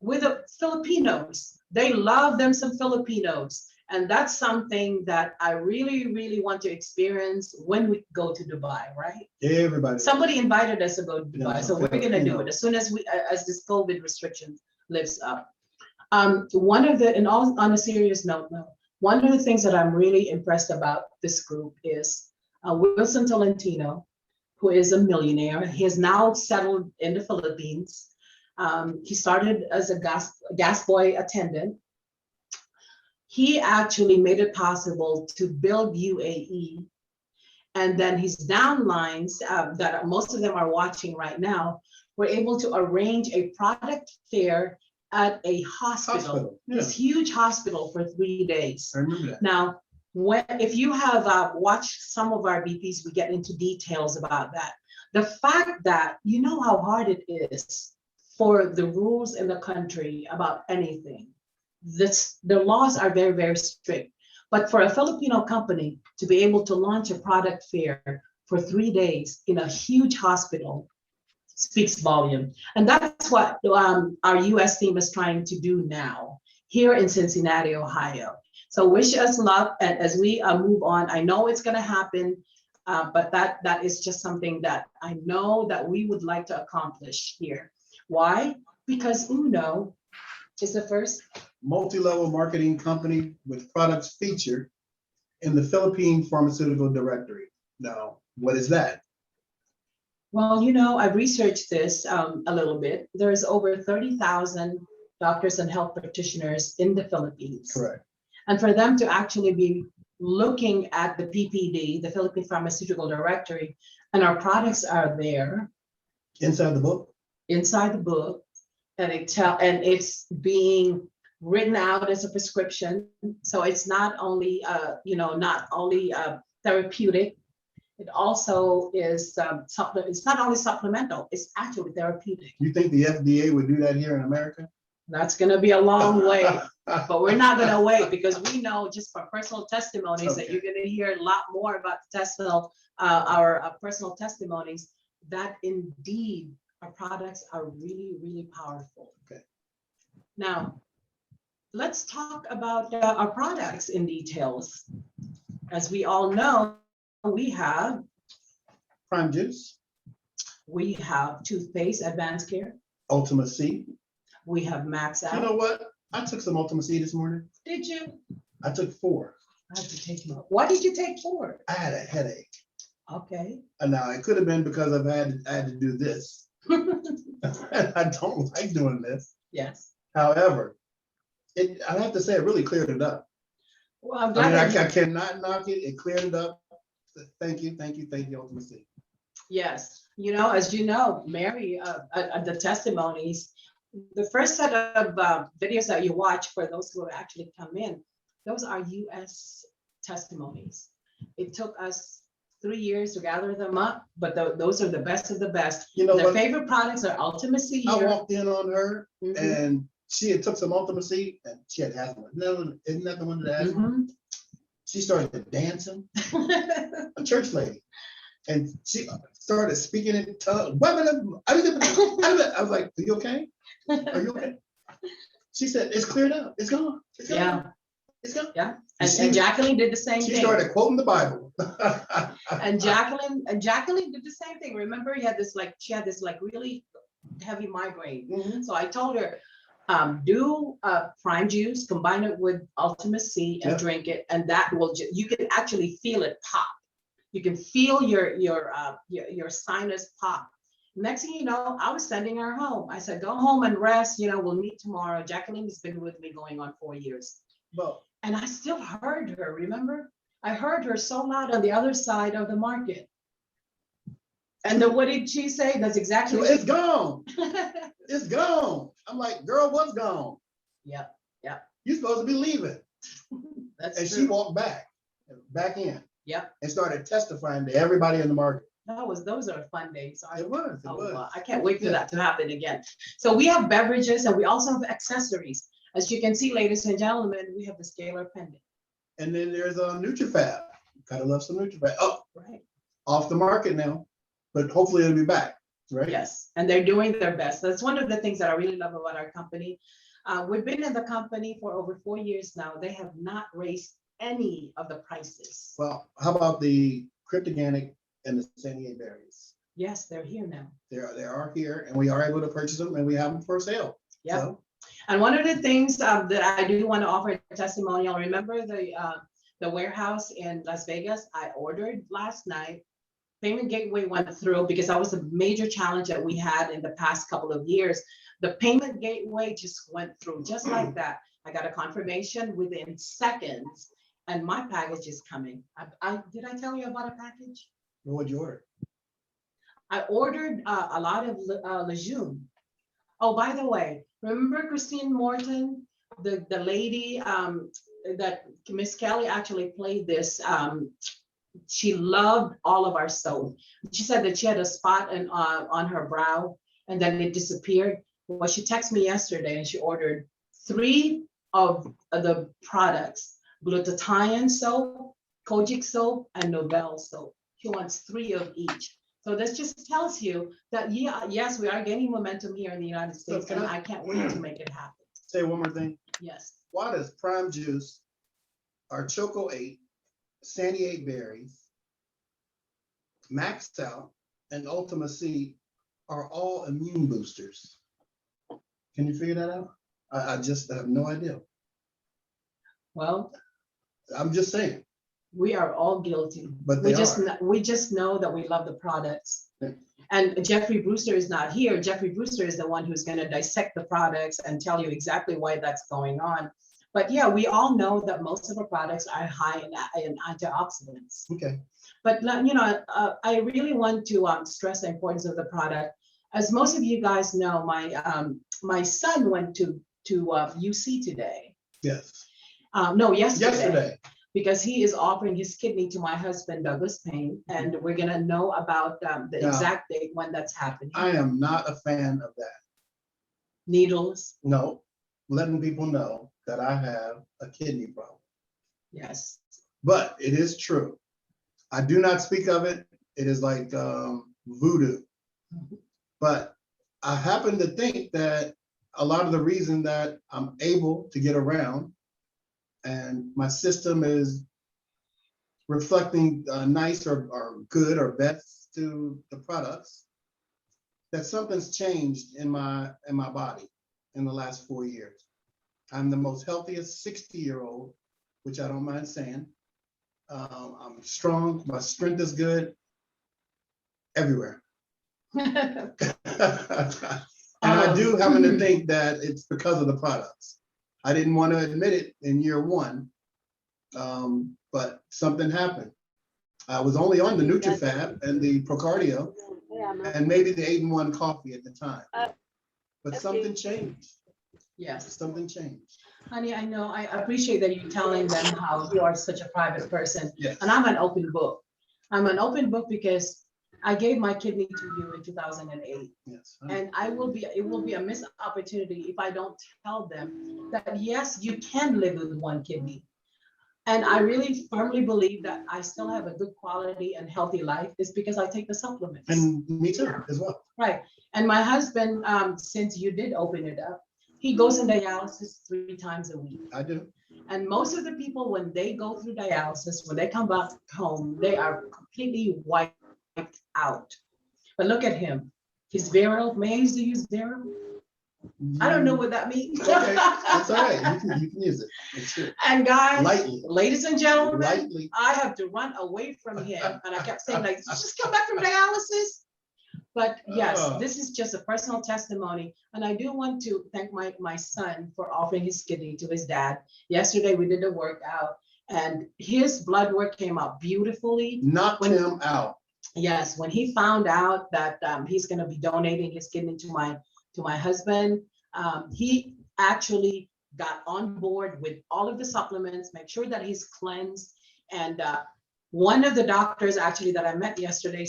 With the Filipinos, they love them some Filipinos. And that's something that I really, really want to experience when we go to Dubai, right? Everybody. Somebody invited us to go to Yeah, Dubai, so we're gonna do it as soon as this COVID restriction lifts up. One of the, on a serious note, one of the things that I'm really impressed about this group is Wilson Tolentino, who is a millionaire. He has now settled in the Philippines. He started as a gas boy attendant. He actually made it possible to build UAE. And then his downlines, that most of them are watching right now, were able to arrange a product fair at a hospital. Yeah. This huge hospital for 3 days. I remember that. Now, if you have watched some of our BPs, we get into details about that. The fact that you know how hard it is for the rules in the country about anything. The laws are very, very strict. But for a Filipino company to be able to launch a product fair for 3 days in a huge hospital speaks volume. And that's what our US team is trying to do now here in Cincinnati, Ohio. So wish us luck as we move on. I know it's going to happen, but that is just something that I know that we would like to accomplish here. Why? Because UNO is the first Multi-level marketing company with products featured in the Philippine Pharmaceutical Directory. Now, what is that? Well, I've researched this a little bit. There's over 30,000 doctors and health practitioners in the Philippines. Correct. And for them to actually be looking at the PPD, the Philippine Pharmaceutical Directory, and our products are there Inside the book? inside the book, and it's being written out as a prescription. So it's not only therapeutic. It also is it's not only supplemental, it's actually therapeutic. You think the FDA would do that here in America? That's going to be a long way, but we're not going to wait because we know just from personal testimonies that you're going to hear a lot more about our personal testimonies that indeed our products are really, really powerful. Okay. Now, let's talk about our products in details. As we all know, we have Prime Juice, toothpaste, Advanced Care. Ultima C. We have Max You Out. know what? I took some Ultima C this morning. Did you? I took 4. I have to take them. Why did you take 4? I had a headache. Okay. And now it could have been because I had to do this. I don't like doing this. Yes. However, I have to say, it really cleared it up. Well, I'm I glad. mean, that I cannot knock it. It cleared it up. Thank you, Ultima C. Yes, as you know, Mary, the testimonies, the first set of videos that you watch for those who actually come in, those are US testimonies. It took us 3 years to gather them up, but those are the best of the best. You know Their what? favorite products are Ultima C I here. walked in on her Mhm. and she had took some Ultima C and she had asthma. No, isn't that the one that had asthma? Mhm. She started dancing, a church lady. And she started speaking in tongues. I was like, are you okay? Are you okay? She said, it's cleared up. It's gone. It's gone. Yeah. It's gone. Yeah, And and she- Jacqueline did the same She thing. started quoting the Bible. And Jacqueline did the same thing. Remember, she had this really heavy migraine. Mhm. So I told her, do prime juice, combine it with Ultima C and Yep. drink it, and that will you can actually feel it pop. You can feel your sinus pop. Next thing you know, I was sending her home. I said, go home and rest. We'll meet tomorrow. Jacqueline has been with me going on 4 years. Well, And I still heard her, remember? I heard her so loud on the other side of the market. And then what did she say? That's exactly what it's gone. It's gone. I'm like, girl, what's gone? Yep, yep. You're supposed to be leaving. That's And true. she walked back in. Yep. And started testifying to everybody in the market. Those are fun days. It was. I can't wait for that to happen again. So we have beverages and we also have accessories. As you can see, ladies and gentlemen, we have the scalar pendant. And then there's a NutriFab. Gotta love some NutriFab. Oh, Right. off the market now, but hopefully it'll be back, right? Yes, and they're doing their best. That's one of the things that I really love about our company. We've been in the company for over 4 years now. They have not raised any of the prices. Well, how about the cryptogenic and the San Diego berries? Yes, they're here now. They are here and we are able to purchase them and we have them for sale. Yep. So, And one of the things that I do want to offer a testimonial, remember the warehouse in Las Vegas? I ordered last night. Payment gateway went through because that was a major challenge that we had in the past couple of years. The payment gateway just went through just like that. I got a confirmation within seconds and my package is coming. Did I tell you about a package? what'd you order? I ordered a lot of legume. Oh, by the way, remember Christine Morton, the lady that Miss Kelly actually played this. She loved all of our soap. She said that she had a spot on her brow and then it disappeared. Well, she texted me yesterday and she ordered 3 of the products, glutathione soap, kojic soap, and Novell soap. She wants 3 of each. So this just tells you that, yes, we are gaining momentum here in the United States, can and I- I can't wait to make it happen. Say one more thing. Yes. Why does Prime Juice, our Choco 8, Sandy 8 berries, Maxed Out, and Ultima C are all immune boosters? Can you figure that out? I just have no idea. Well, I'm just saying, we are all guilty. but they are. We just know that we love the products. Yeah. And Jeffrey Brewster is not here. Jeffrey Brewster is the one who's going to dissect the products and tell you exactly why that's going on. But yeah, we all know that most of our products are high in antioxidants. Okay. But I really want to stress the importance of the product. As most of you guys know, my son went to UC today. Yes. No, yesterday. Yesterday. Because he is offering his kidney to my husband, Douglas Payne, and we're gonna know about the Yeah. exact date when that's happening. I am not a fan of that. Needles, No, letting people know that I have a kidney problem. yes. But it is true. I do not speak of it. It is like voodoo. But I happen to think that a lot of the reason that I'm able to get around and my system is reflecting nice or good or best to the products, that something's changed in my body in the last 4 years. I'm the most healthiest 60-year-old, which I don't mind saying. I'm strong, my strength is good everywhere. And I do happen to think that it's because of the products. I didn't want to admit it in year one, but something happened. I was only on the NutriFab and the Procardio and maybe the 8-in-1 coffee at the time, but something changed. Yes. Something changed. Honey, I know, I appreciate that you're telling them how you are such a private person. Yes. And I'm an open book. I'm an open book because I gave my kidney to you in 2008. Yes. And it will be a missed opportunity if I don't tell them that, yes, you can live with one kidney. And I really firmly believe that I still have a good quality and healthy life is because I take the supplements. And me too, as well. Right. And my husband, since you did open it up, he goes in dialysis 3 times a week. I do. And most of the people, when they go through dialysis, when they come back home, they are completely wiped out. But look at him. He's virile. May I use virile? I don't know what that means. Okay, that's all right. You can use it. It's good. And guys, Lightly. ladies and gentlemen, Lightly. I have to run away from him. And I kept saying, like, just come back from dialysis. But yes, this is just a personal testimony. And I do want to thank my son for offering his kidney to his dad. Yesterday, we did a workout and his blood work came out beautifully. Knocked him out. Yes, when he found out that he's going to be donating his kidney to my husband, he actually got on board with all of the supplements, make sure that he's cleansed. And one of the doctors actually that I met yesterday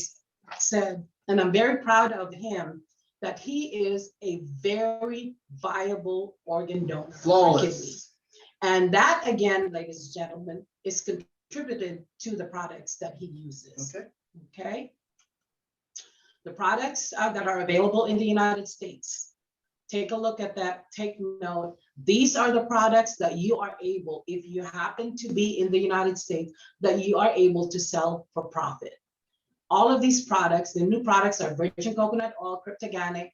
said, and I'm very proud of him, that he is a very viable organ donor. Flawless. And that, again, ladies and gentlemen, is contributed to the products that he uses. Okay. Okay. The products that are available in the United States. Take a look at that, take note. These are the products that you are able, if you happen to be in the United States, that you are able to sell for profit. All of these products, the new products are virgin coconut oil, cryptogenic,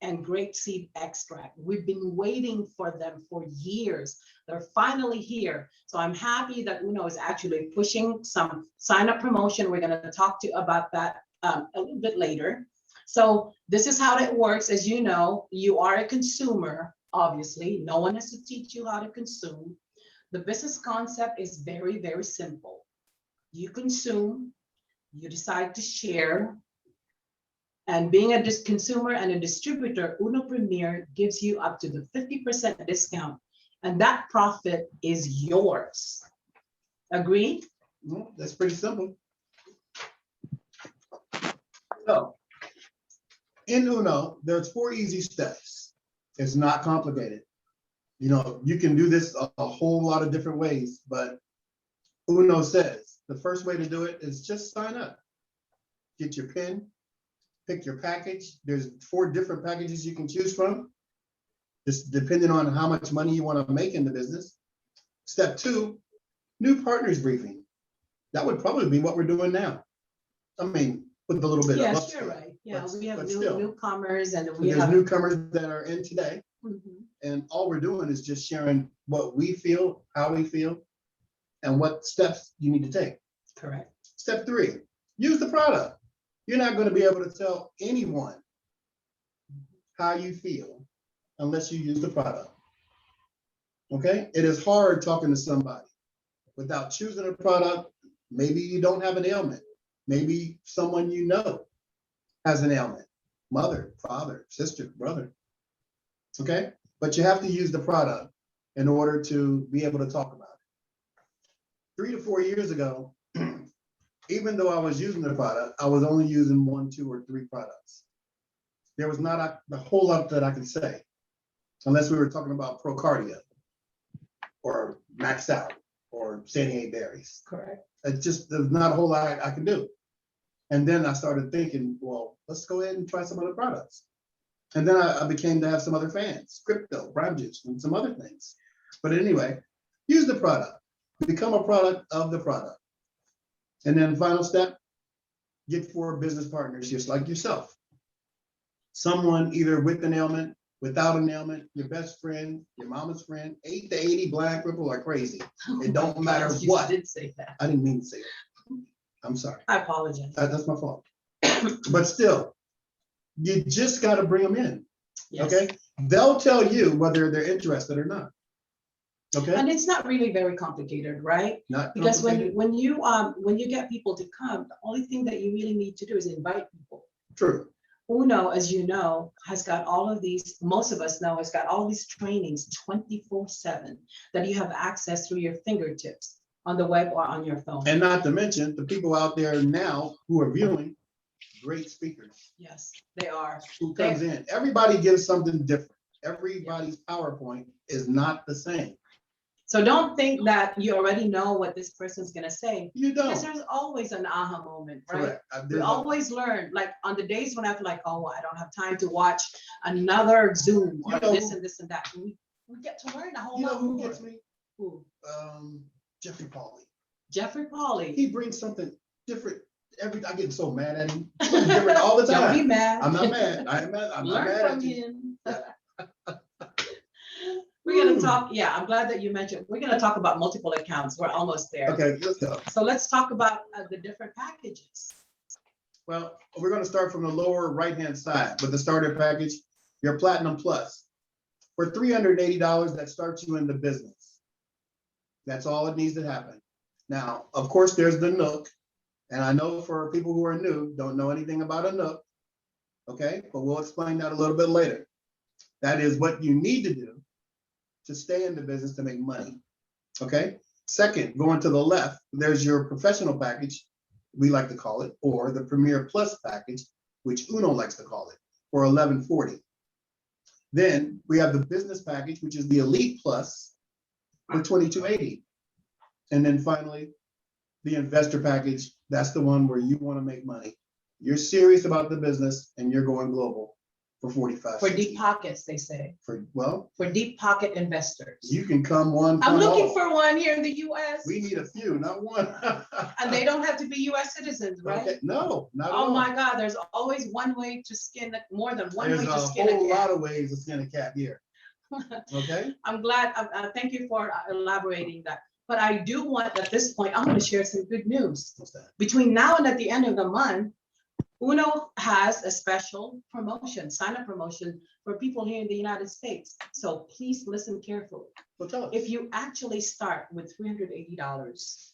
and grapeseed extract. We've been waiting for them for years. They're finally here. So I'm happy that Uno is actually pushing some sign-up promotion. We're gonna talk to you about that a little bit later. So this is how it works. As you know, you are a consumer, obviously. No one has to teach you how to consume. The business concept is very, very simple. You consume, you decide to share, and being a consumer and a distributor, Uno Premier gives you up to the 50% discount, and that profit is yours. Agreed? Well, that's pretty simple. So, in Uno, there's 4 easy steps. It's not complicated. You know, you can do this a whole lot of different ways, but Uno says the first way to do it is just sign up. Get your PIN, pick your package. There's 4 different packages you can choose from, just depending on how much money you want to make in the business. Step 2, new partners briefing. That would probably be what we're doing now. I mean, with a little bit of yes, upside. you're right. Yeah, But- we have but new, still. newcomers and we There's have. newcomers that are in today, Mhm. and all we're doing is just sharing what we feel, how we feel, and what steps you need to take. Correct. Step 3, use the product. You're not going to be able to tell anyone how you feel unless you use the product. Okay? It is hard talking to somebody without choosing a product. Maybe you don't have an ailment. Maybe someone you know has an ailment. Mother, father, sister, brother. Okay? But you have to use the product in order to be able to talk about it. 3 to 4 years ago, even though I was using the product, I was only using 1, 2, or 3 products. There was not a whole lot that I could say, unless we were talking about Procardia or Maxed Out or 78 Berries. Correct. It's just, there's not a whole lot I can do. And then I started thinking, well, let's go ahead and try some other products. And then I became to have some other fans, crypto, Brown Juice, and some other things. But anyway, use the product. Become a product of the product. And then final step, get 4 business partners just like yourself. Someone either with an ailment, without an ailment, your best friend, your mama's friend, 8 to 80 black people are crazy. It don't matter You what. did say that. I didn't mean to say it. I'm sorry. I apologize. That's my fault. But still, you just got to bring them in. Yes. Okay. They'll tell you whether they're interested or not. Okay. And it's not really very complicated, right? Not Because complicated. when you get people to come, the only thing that you really need to do is invite people. True. Uno, as you know, has got all of these, most of us know, has got all these trainings 24/7 that you have access through your fingertips on the web or on your phone. And not to mention the people out there now who are viewing, great speakers Yes, they are. who comes in. Everybody gives something different. Everybody's PowerPoint is not the same. So don't think that you already know what this person's gonna say. You Because don't. there's always an aha moment, right? Correct. We always learn, like on the days when I feel like, oh, I don't have time to watch another Zoom or You know this who- and this and that. We get to learn a whole You know lot who more. gets me? Who? Jeffrey Pauly. Jeffrey Pauly. He brings something different I get so mad at him. Something different all the Don't be time. mad. I'm not mad. I'm not Learn mad from at you. him. We're gonna talk, yeah, I'm glad that you mentioned, we're gonna talk about multiple accounts. We're almost there. Okay, let's go. So let's talk about the different packages. Well, we're gonna start from the lower right-hand side with the starter package, your Platinum Plus. For $380, that starts you in the business. That's all it needs to happen. Now, of course, there's the Nook. And I know for people who are new, don't know anything about a Nook. Okay, but we'll explain that a little bit later. That is what you need to do to stay in the business to make money. Okay. Second, going to the left, there's your professional package, we like to call it, or the Premier Plus package, which Uno likes to call it, for $1140. Then we have the business package, which is the Elite Plus for $2280. And then finally, the investor package, that's the one where you want to make money. You're serious about the business and you're going global for $45. For deep pockets, they say. Well, For deep pocket investors. you can come one. I'm come looking all. for one here in the US. We need a few, not one. And they don't have to be US citizens, right? Okay, no, not at Oh all. my God, there's always one way to skin, more than one There's way a to skin a whole cat. lot of ways to skin a cat here. Okay, I'm glad, thank you for elaborating that. But I do want, at this point, I'm gonna share some good news. what's that? Between now and at the end of the month, Uno has a special promotion, sign-up promotion for people here in the United States. So please listen carefully. Well, tell us. If you actually start with $380,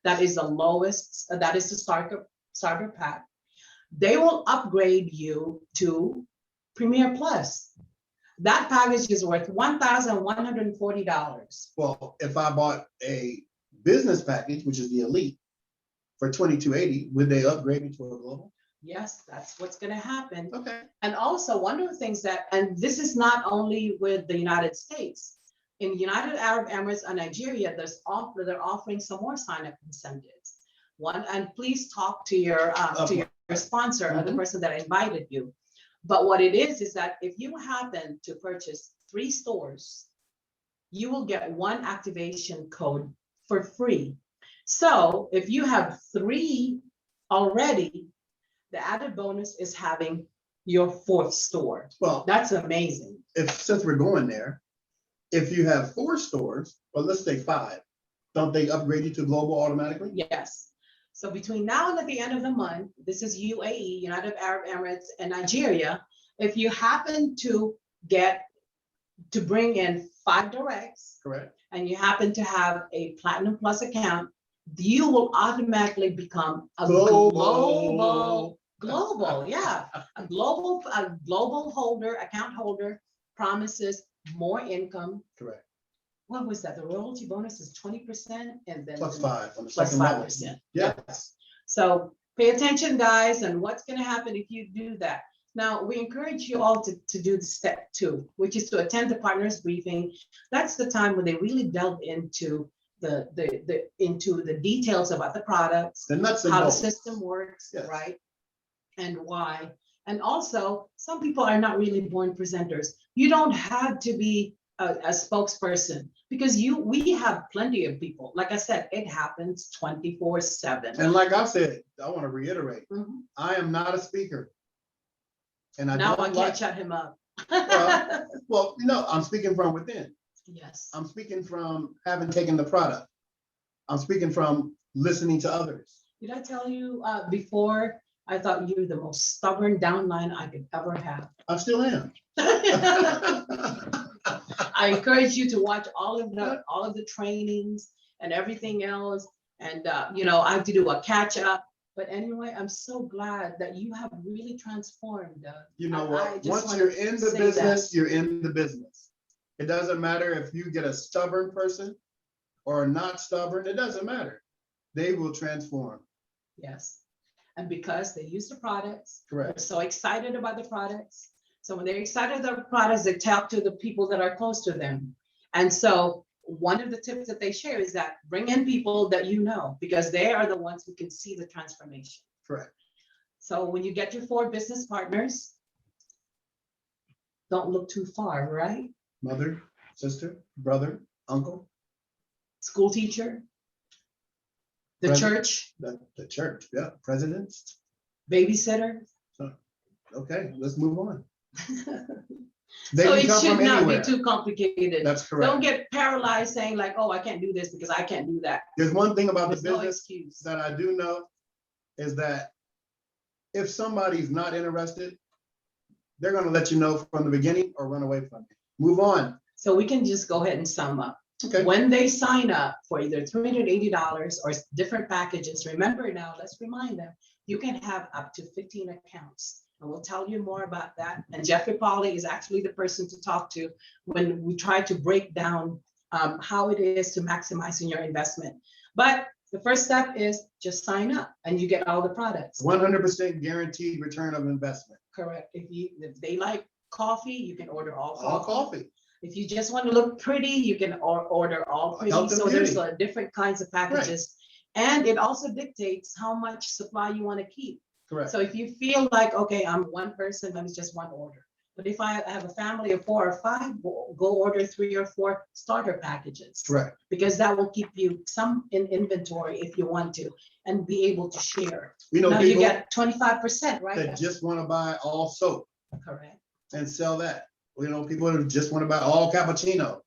that is the lowest, that is the starter pack, they will upgrade you to Premier Plus. That package is worth $1,140. Well, if I bought a business package, which is the Elite, for $2280, would they upgrade me to a global? Yes, that's what's gonna happen. Okay. And also, one of the things that, and this is not only with the United States, in United Arab Emirates and Nigeria, they're offering some more sign-up incentives. One, and please talk to your sponsor or the person that invited you. But what it is that if you happen to purchase 3 stores, you will get 1 activation code for free. So if you have 3 already, the added bonus is having your 4th store. Well, That's amazing. since we're going there, if you have 4 stores, or let's say 5, don't they upgrade you to global automatically? Yes. So between now and at the end of the month, this is UAE, United Arab Emirates, and Nigeria. If you happen to bring in 5 directs, Correct. and you happen to have a Platinum Plus account, you will automatically become a global, yeah, a global holder, account holder, promises more income. Correct. What was that? The royalty bonus is 20%, and then Plus 5 on the plus second level. 5%. Yes. So pay attention, guys, and what's going to happen if you do that. Now, we encourage you all to do the step 2, which is to attend the partners briefing. That's the time when they really delve into the details about the products, The nuts and how the bolts. system works, Yes. right? And why. And also, some people are not really born presenters. You don't have to be a spokesperson, because we have plenty of people. Like I said, it happens 24/7. And like I said, I want to reiterate, Mhm. I am not a speaker. And I Now I don't can't like, shut him up. well, no, I'm speaking from within. Yes. I'm speaking from having taken the product. I'm speaking from listening to others. Did I tell you before, I thought you were the most stubborn downline I could ever have. I still am. I encourage you to watch all of the trainings and everything else. And you know, I have to do a catch up. But anyway, I'm so glad that you have really transformed. You know I what? just Once wanna you're in the say business, that. you're in the business. It doesn't matter if you get a stubborn person or not stubborn, it doesn't matter. They will transform. Yes. And because they use the products, they're Correct. so excited about the products. So when they're excited about the products, they tap to the people that are close to them. And so one of the tips that they share is that bring in people that you know, because they are the ones who can see the transformation. Correct. So when you get your 4 business partners, don't look too far, right? Mother, sister, brother, uncle, School teacher, the President. church, the church, yeah, presidents. babysitter. Okay, let's move on. They So can it come should from not be anywhere. too complicated. That's Don't correct. get paralyzed saying like, oh, I can't do this because I can't do that. There's one thing about the There's no business excuse. that I do know is that if somebody's not interested, they're gonna let you know from the beginning or run away from you. Move on. So we can just go ahead and sum up. Okay. When they sign up for either $380 or different packages, remember now, let's remind them, you can have up to 15 accounts. And we'll tell you more about that. And Jeffrey Pauly is actually the person to talk to when we try to break down how it is to maximizing your investment. But the first step is just sign up and you get all the products. 100% guaranteed return of investment. Correct. If they like coffee, you can order all All coffee. coffee. If you just want to look pretty, you can order all pretty. Health and So there's beauty. different kinds of packages. And it also dictates how much supply you want to keep. Correct. So if you feel like, okay, I'm one person, let me just one order. But if I have a family of 4 or 5, go order 3 or 4 starter packages. Correct. Because that will keep you some in inventory if you want to, and be able to share. We know Now you people get 25%, right? that just want to buy all soap Correct. and sell that. We know people that just want to buy all cappuccino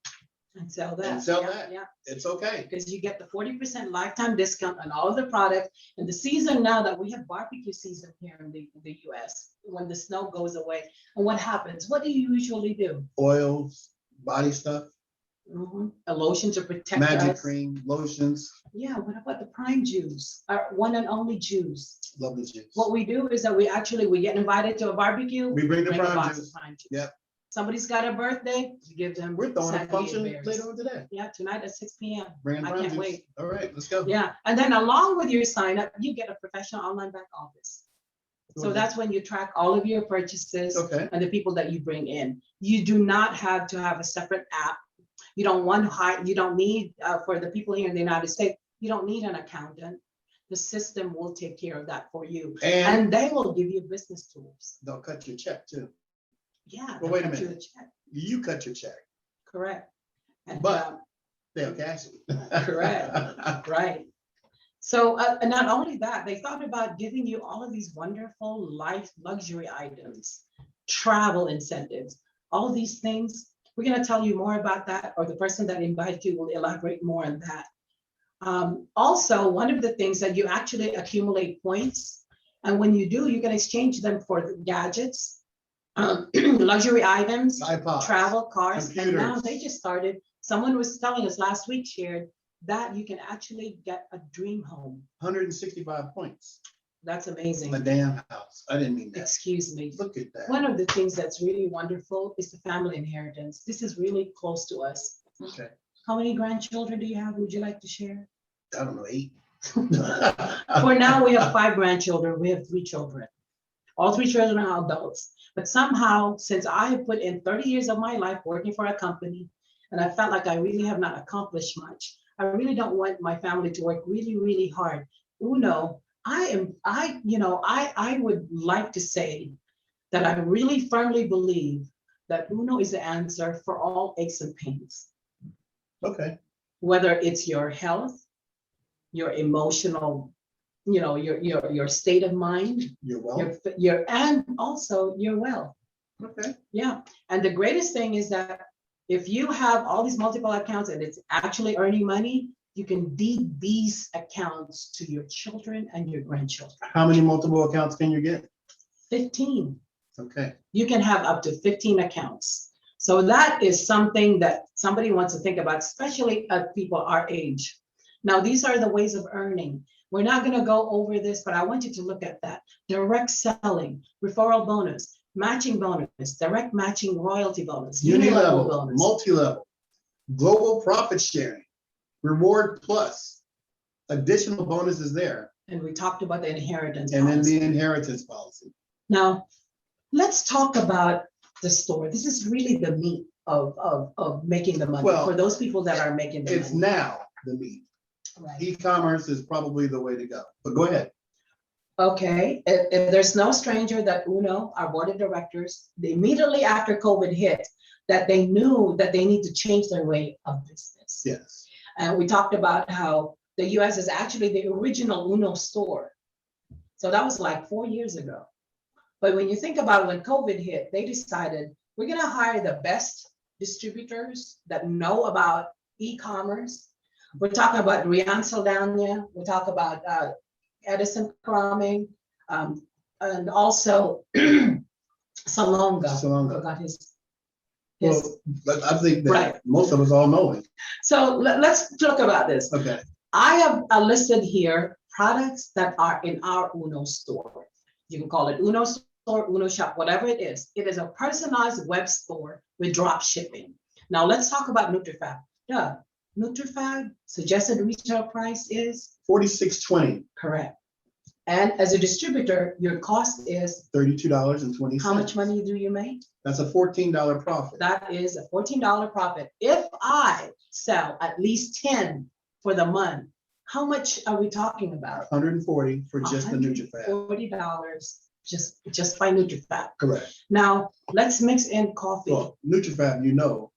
And sell that. and sell Yeah, that. yeah. It's okay. Because you get the 40% lifetime discount on all of the products. And the season now that we have barbecue season here in the US, when the snow goes away, and what happens? What do you usually do? Oils, body stuff, A lotion to protect magic us. cream, lotions. Yeah, what about the prime juice? Our one and only juice. Love the juice. What we do is that we get invited to a barbecue. We bring the a prime box juice. of prime juice. Yep. Somebody's got a birthday, we give them. We're throwing a San function Diego Bears. later on today. Yeah, tonight at 6 p.m. Bringing I prime can't juice. wait. All right, let's go. Yeah, and then along with your sign up, you get a professional online back office. So that's when you track all of your purchases Okay. and the people that you bring in. You do not have to have a separate app. You don't want to hire, you don't need, for the people here in the United States, you don't need an accountant. The system will take care of that for you. And And they will give you business tools. they'll cut your check too. Yeah. Well, wait a they'll cut you minute. check. You cut your check, Correct. And, But- they'll cash it. Correct. Right. So and not only that, they thought about giving you all of these wonderful life luxury items, travel incentives, all of these things. We're going to tell you more about that, or the person that invited you will elaborate more on that. Also, one of the things that you actually accumulate points, and when you do, you can exchange them for gadgets, luxury items, iPods, travel, cars, and now computers. they just started. Someone was telling us last week, shared that you can actually get a dream home. 165 points. That's amazing. A damn house. I didn't mean that. Excuse me. Look at that. One of the things that's really wonderful is the family inheritance. This is really close to us. Okay. How many grandchildren do you have? Would you like to share? I don't know, 8. For now, we have 5 grandchildren. We have 3 children. All 3 children are adults. But somehow, since I have put in 30 years of my life working for a company, and I felt like I really have not accomplished much, I really don't want my family to work really, really hard. Uno, I would like to say that I really firmly believe that Uno is the answer for all aches and pains, Okay, whether it's your health, your emotional, your state of mind, you're well. and also your wealth. Okay, Yeah, and the greatest thing is that if you have all these multiple accounts and it's actually earning money, you can deed these accounts to your children and your grandchildren. how many multiple accounts can you get? 15. Okay, You can have up to 15 accounts. So that is something that somebody wants to think about, especially people our age. Now, these are the ways of earning. We're not going to go over this, but I want you to look at that. Direct selling, referral bonus, matching bonus, direct matching royalty bonus, unilevel, bonus. multi-level, global profit sharing, reward plus, additional bonuses there, And we talked about the inheritance and then policy. the inheritance policy. Now, let's talk about the store. This is really the meat of making the money Well, for those people that are making the It's money. now the meat. Right. E-commerce is probably the way to go, but go ahead. Okay, and there's no stranger that Uno, our board of directors, immediately after COVID hit, that they knew that they need to change their way of business. Yes, And we talked about how the US is actually the original Uno store. So that was like 4 years ago. But when you think about when COVID hit, they decided we're gonna hire the best distributors that know about e-commerce. We're talking about Rian Saldana, we talk about Edison Kraming, and also Salonga. Salonga. Forgot his. well, but I think that Right. most of us all know it. So let's talk about this. Okay, I have listed here products that are in our Uno store. You can call it Uno store, Uno shop, whatever it is. It is a personalized web store with drop shipping. Now let's talk about NutriFab. Yeah, NutriFab suggested retail price is 46.20, correct. And as a distributor, your cost is, $32.20. how much money do you make? That's a $14 profit. That is a $14 profit. If I sell at least 10 for the month, how much are we talking about? 140 for just the NutriFab. $40 just by NutriFab. Correct. Now, let's mix in coffee. Well, NutriFab, you know,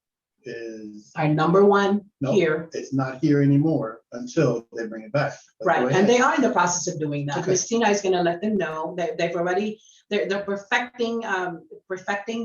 is, Our number one no, here, it's not here anymore until they bring it back. But go right? And ahead. they are in the process of doing that. Okay. Christina is gonna let them know that they've already, they're perfecting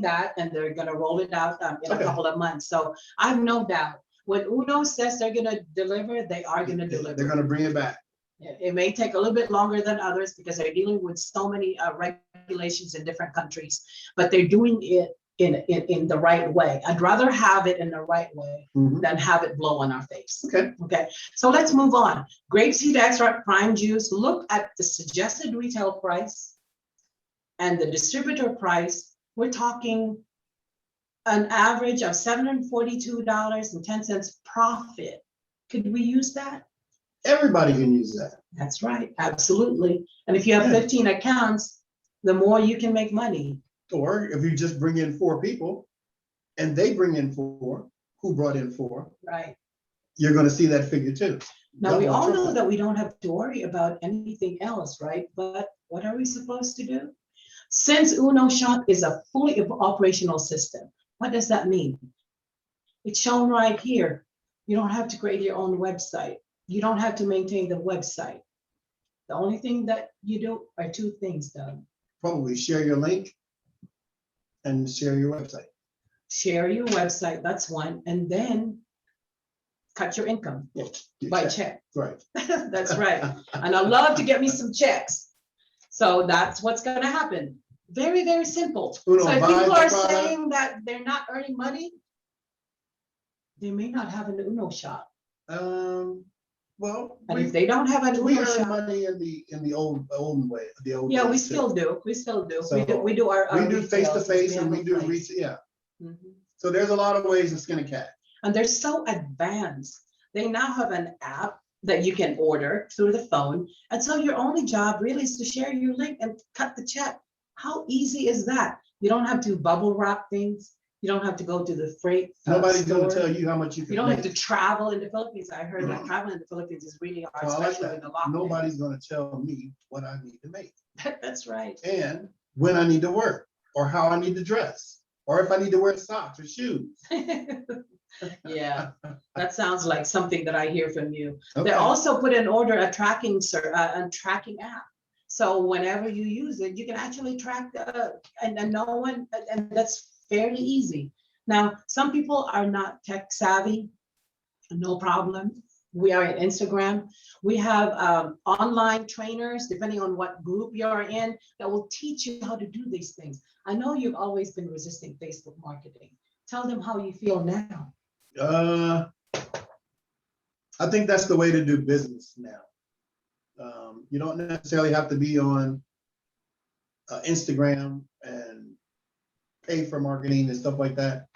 that, and they're gonna roll it out in a Okay. couple of months. So I have no doubt, when Uno says they're gonna deliver, they are gonna deliver. They're gonna bring it back. It may take a little bit longer than others because they're dealing with so many regulations in different countries, but they're doing it in the right way. I'd rather have it in the right way Mhm. than have it blow on our face. Okay, Okay, so let's move on. Grapeseed extract, prime juice, look at the suggested retail price and the distributor price. We're talking an average of $742.10 profit. Could we use that? everybody can use that. That's right, absolutely. And if you have Yeah. 15 accounts, the more you can make money. Or if you just bring in 4 people and they bring in 4, who brought in 4, Right. you're gonna see that figure too. Now, we Double, all know triple. that we don't have to worry about anything else, right? But what are we supposed to do? Since Uno Shop is a fully operational system, what does that mean? It's shown right here. You don't have to create your own website. You don't have to maintain the website. The only thing that you do are 2 things, Doug. Probably share your link and share your website. Share your website, that's one, and then cut your income Yeah, your by check. check. Right. That's right. And I love to get me some checks. So that's what's gonna happen. Very, very simple. So Uno if buys people the are product. saying that they're not earning money, they may not have an Uno shop. Well, And if they don't have an we Uno earn shop, money in the old way, the old. yeah, we ways, too. still do. We still do. So, We do our. We do face to retails, face and have we a do place. retail, yeah. Mhm. So there's a lot of ways to skin a cat. And they're so advanced. They now have an app that you can order through the phone. And so your only job really is to share your link and cut the check. How easy is that? You don't have to bubble wrap things. You don't have to go to the freight. Nobody's gonna store. tell you how much you You can don't have make. to travel in the Philippines. I heard that traveling in the Philippines is really hard, So I like especially with that. the lockdown. Nobody's gonna tell me what I need to make That's right. and when I need to work or how I need to dress. or if I need to wear socks or shoes. Yeah, that sounds like something that I hear from you. They Okay. also put in order a tracking tracking app. So whenever you use it, you can actually track and no one, and that's fairly easy. Now, some people are not tech savvy, no problem. We are at Instagram. We have online trainers, depending on what group you're in, that will teach you how to do these things. I know you've always been resisting Facebook marketing. Tell them how you feel now. I think that's the way to do business now. You don't necessarily have to be on Instagram and pay for marketing and stuff like that.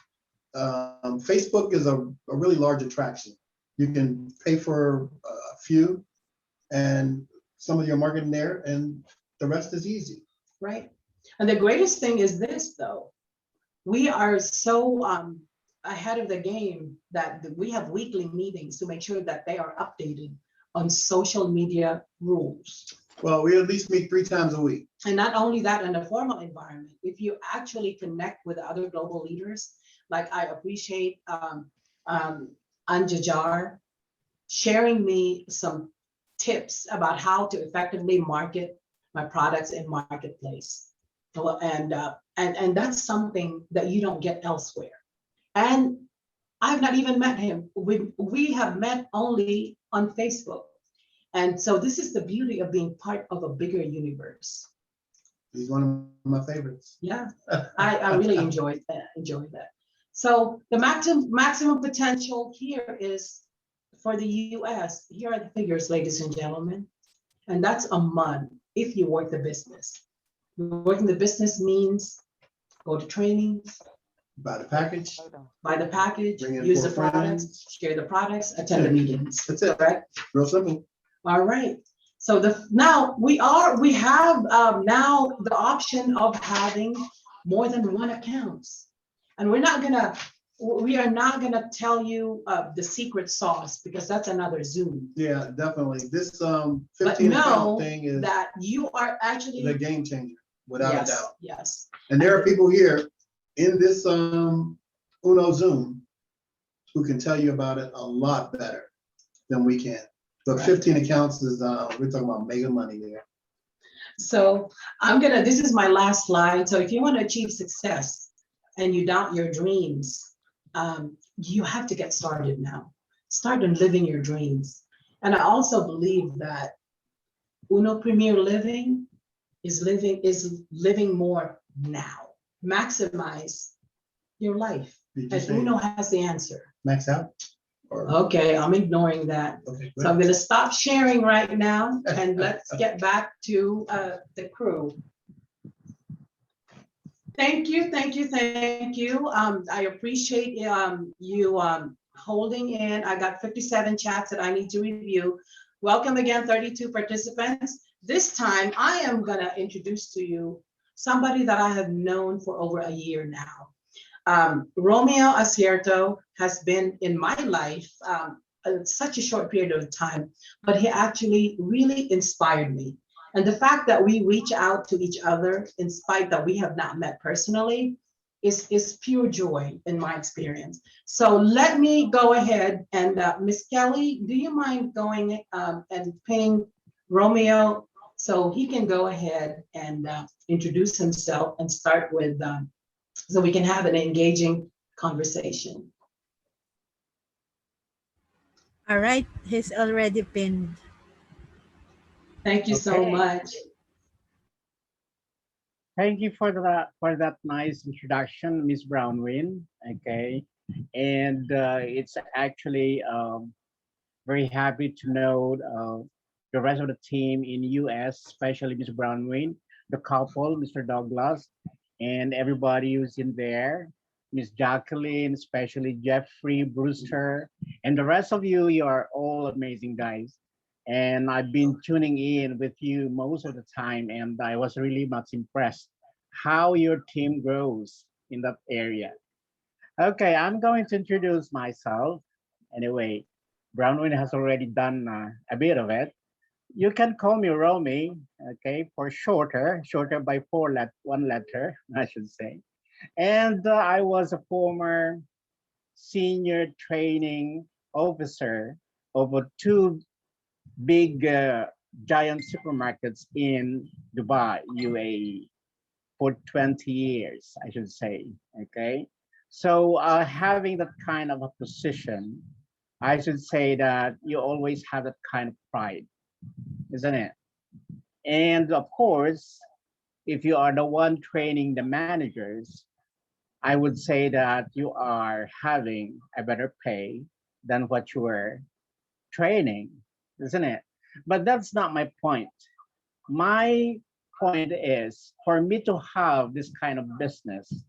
Facebook is a really large attraction. You can pay for a few and some of your marketing there, and the rest is easy. Right. And the greatest thing is this, though. We are so ahead of the game that we have weekly meetings to make sure that they are updated on social media rules. Well, we at least meet 3 times a week. And not only that, in a formal environment, if you actually connect with other global leaders, like I appreciate Anjajar sharing me some tips about how to effectively market my products in marketplace. And that's something that you don't get elsewhere. And I've not even met him. We have met only on Facebook. And so this is the beauty of being part of a bigger universe. He's one of my favorites. Yeah, I really enjoyed that. So the maximum potential here is for the US. Here are the figures, ladies and gentlemen. And that's a month if you work the business. Working the business means go to trainings, Buy the package. buy the package, Bring in use the 4 products, friends. share the products, attend the meetings. That's it. Correct? Real simple. All right. So now we have now the option of having more than one accounts, and we are not gonna tell you the secret sauce because that's another Zoom. Yeah, definitely. This But 15 know account thing is that you are actually the game changer, without a doubt. Yes. And there are people here in this Uno Zoom who can tell you about it a lot better than we can. But Right. 15 accounts is, we're talking about mega money there. So this is my last slide. So if you want to achieve success and you doubt your dreams, you have to get started now. Start living your dreams. And I also believe that Uno Premier Living is living more now. Maximize your life. Did you And say Uno has the answer. max out? Or, Okay, I'm ignoring that. okay, So I'm gonna stop sharing right now and let's get back to the crew. Thank you, thank you, thank you. I appreciate you holding in. I got 57 chats that I need to review. Welcome again, 32 participants. This time I am gonna introduce to you somebody that I have known for over a year now. Romeo Acierto has been in my life such a short period of time, but he actually really inspired me. And the fact that we reach out to each other in spite that we have not met personally is pure joy in my experience. So let me go ahead and Miss Kelly, do you mind going and pinning Romeo so he can go ahead and introduce himself and start with so we can have an engaging conversation. All right, he's already pinned. Thank you so Okay. much. Thank you for that nice introduction, Miss BRONWYN. Okay, and it's actually very happy to know the rest of the team in US, especially Miss BRONWYN, the couple, Mr. Douglas, and everybody who's in there, Miss Jacqueline, especially Jeffrey, Brewster, and the rest of you. You are all amazing guys. And I've been tuning in with you most of the time, and I was really much impressed how your team grows in that area. Okay, I'm going to introduce myself. Anyway, BRONWYN has already done a bit of it. You can call me Romy, okay, for shorter by one letter, I should say. And I was a former senior training officer over two big giant supermarkets in Dubai, UAE, for 20 years, I should say. Okay. So having that kind of a position, I should say that you always have that kind of pride, isn't it? And of course, if you are the one training the managers, I would say that you are having a better pay than what you were training, isn't it? But that's not my point. My point is for me to have this kind of business,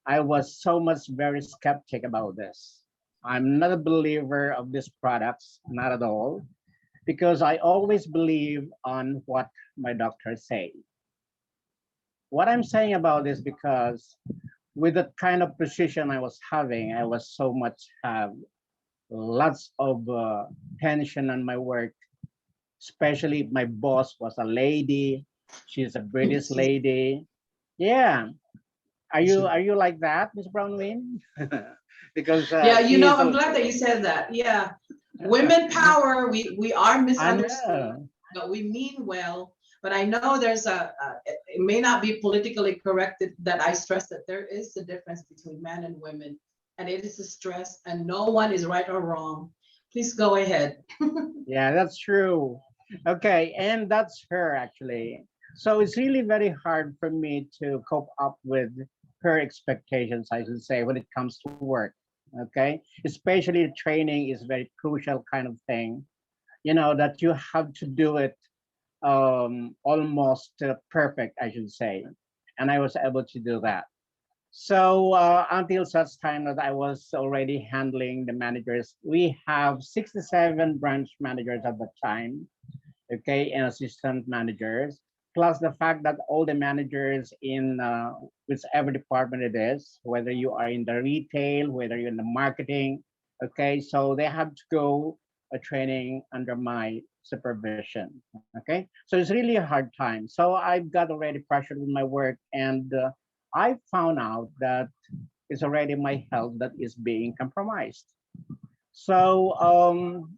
I was so much very skeptic about this. I'm not a believer of these products, not at all, because I always believe on what my doctors say. What I'm saying about this because with the kind of position I was having, I was so much have lots of tension on my work, especially if my boss was a lady. She's a British lady. Yeah. Are you like that, Miss Brownwyn? Because Yeah, you she know, is I'm a glad that you said that. Yeah. Women power, we are I misunderstood, know. but we mean well. But I know there's it may not be politically correct that I stress that there is a difference between men and women, and it is a stress, and no one is right or wrong. Please go ahead. Yeah, that's true. Okay, and that's her actually. So it's really very hard for me to cope up with her expectations, I should say, when it comes to work. Okay, especially the training is very crucial kind of thing. You know that you have to do it almost perfect, I should say, and I was able to do that. So until such time that I was already handling the managers, we have 67 branch managers at the time, okay, and assistant managers, plus the fact that all the managers in whichever department it is, whether you are in the retail, whether you're in the marketing, okay, so they have to go a training under my supervision, okay. So it's really a hard time. So I've got already pressured with my work, and I found out that it's already my health that is being compromised. So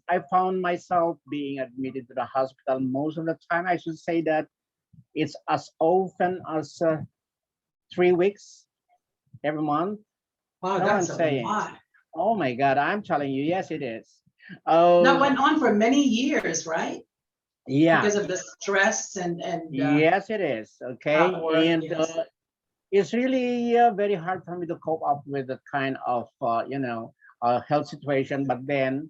I found myself being admitted to the hospital most of the time. I should say that it's as often as 3 weeks every month. Wow, Know what I'm that's a saying? lot. Oh my God, I'm telling you, yes, it is. That Oh, went on for many years, right? yeah, Because of the stress and yes, it is. at Okay. work, And yes. it's really very hard for me to cope up with the kind of, health situation. But then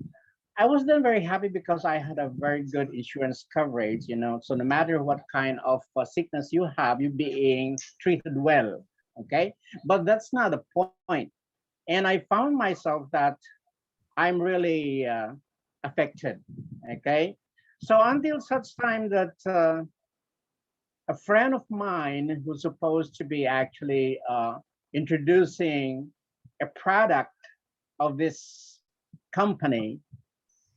I was then very happy because I had a very good insurance coverage, so no matter what kind of sickness you have, you're being treated well. Okay. But that's not the point. And I found myself that I'm really affected. Okay. So until such time that a friend of mine who's supposed to be actually introducing a product of this company,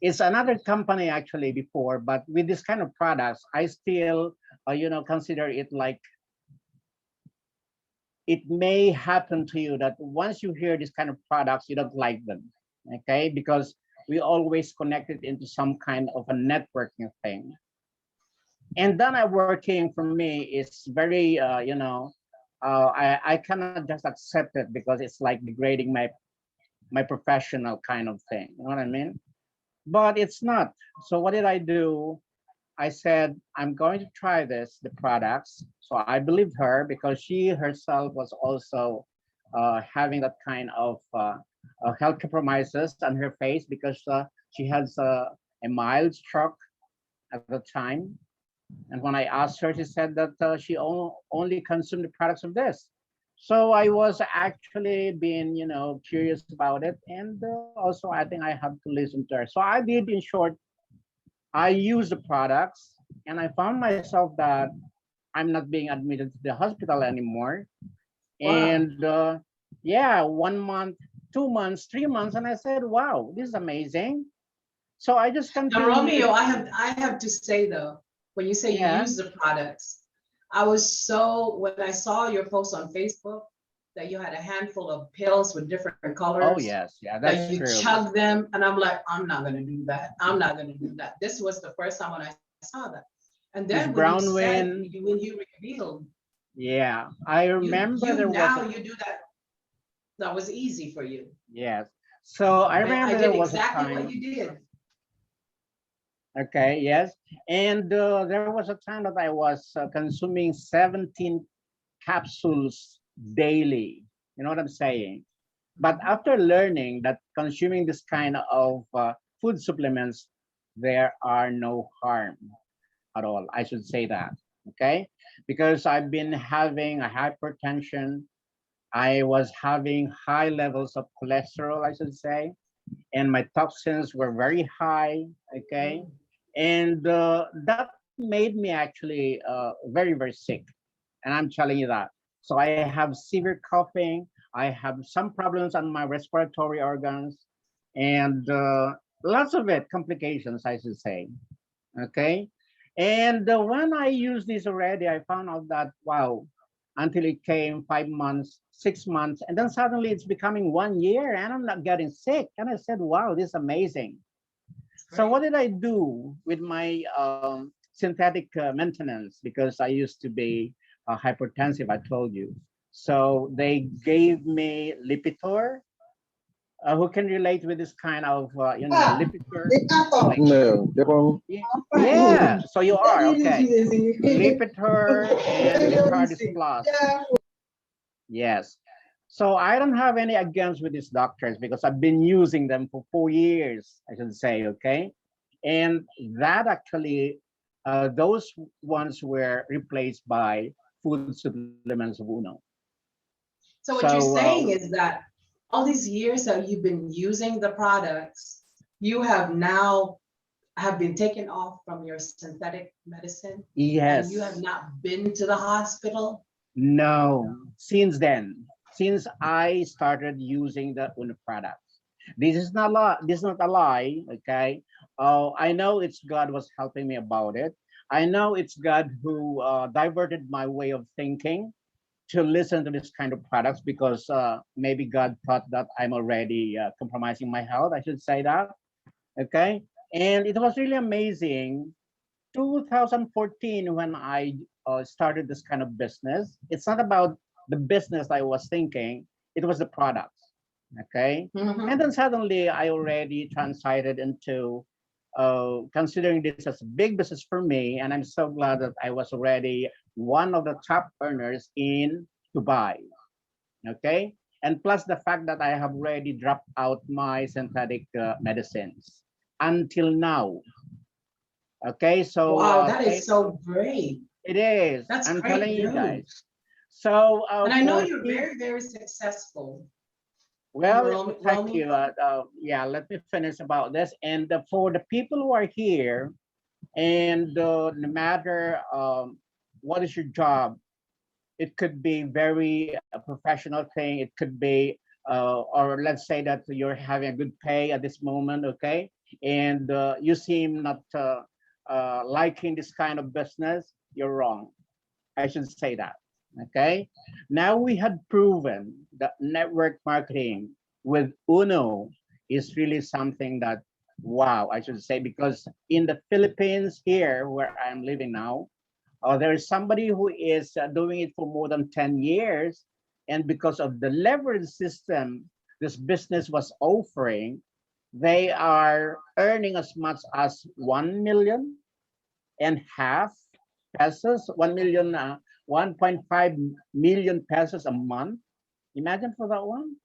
it's another company actually before, but with this kind of products, I still, consider it like it may happen to you that once you hear this kind of products, you don't like them, okay? Because we always connect it into some kind of a networking thing. And then working for me is very, I cannot just accept it because it's like degrading my professional kind of thing. You know what I mean? But it's not. So what did I do? I said, I'm going to try the products. So I believed her because she herself was also having that kind of health compromises on her face because she has a mild stroke at the time. And when I asked her, she said that she only consumed the products of this. So I was actually being, curious about it. And also, I think I have to listen to her. So I did, in short, I used the products and I found myself that I'm not being admitted to the hospital anymore. Wow. And yeah, 1 month, 2 months, 3 months. And I said, wow, this is amazing. So I just Now, continued. Romeo, I have to say though, when you say you Yeah. use the products, I was so when I saw your post on Facebook, that you had a handful of pills with different colors. Oh, yes. Yeah, That that's you true. chug them, and I'm like, I'm not gonna do that. I'm not gonna do that. This was the first time when I saw that. And Miss then when you said, Brownwyn, when you revealed, yeah, I remember there was now a, you do that. That was easy for you. yes. So I I remember did there was a exactly what time, you did. okay, yes. And there was a time that I was consuming 17 capsules daily. You know what I'm saying? But after learning that consuming this kind of food supplements, there are no harm at all. I should say that, okay? Because I've been having a hypertension. I was having high levels of cholesterol, I should say, and my toxins were very high, okay? And that made me actually very, very sick. And I'm telling you that. So I have severe coughing. I have some problems on my respiratory organs, and lots of it complications, I should say. Okay. And when I used this already, I found out that wow, until it came 5 months, 6 months, and then suddenly it's becoming 1 year, and I'm not getting sick. And I said, wow, this is amazing. So what did I do with my synthetic maintenance? Because I used to be hypertensive, I told you. So they gave me Lipitor. Who can relate with this kind of, Lipitor? Like, No, they're wrong. yeah, so you are, okay. Lipitor and Licardis Plus. Yes. So I don't have any against with these doctors because I've been using them for 4 years, I should say, okay? And that actually, those ones were replaced by food supplements of Uno. So what you're So, saying is that all these years that you've been using the products, you have now have been taken off from your synthetic medicine, and you have yes, not been to the hospital. no, since then, since I started using the Uno products, this is not this is not a lie, okay? I know it's God was helping me about it. I know it's God who diverted my way of thinking to listen to this kind of products because maybe God thought that I'm already compromising my health. I should say that. Okay. And it was really amazing. 2014, when I started this kind of business, it's not about the business I was thinking, it was the products. Okay. And then suddenly I already transited into considering this as a big business for me. And I'm so glad that I was already one of the top earners in Dubai. Okay. And plus the fact that I have already dropped out my synthetic medicines until now. Okay. So Wow, that is so great. it is. That's I'm great telling you guys. news. So And I know for you're very, very successful. well, thank Romy, you. Yeah, let me finish about this. And for the people who are here, and no matter what is your job, it could be very a professional thing. It could be, or let's say that you're having a good pay at this moment, okay? And you seem not liking this kind of business, you're wrong. I should say that, okay? Now we had proven that network marketing with Uno is really something that, wow, I should say, because in the Philippines here, where I'm living now, there is somebody who is doing it for more than 10 years. And because of the leverage system this business was offering, they are earning as much as 1.5 million pesos, 1.5 million pesos a month. Imagine for that one.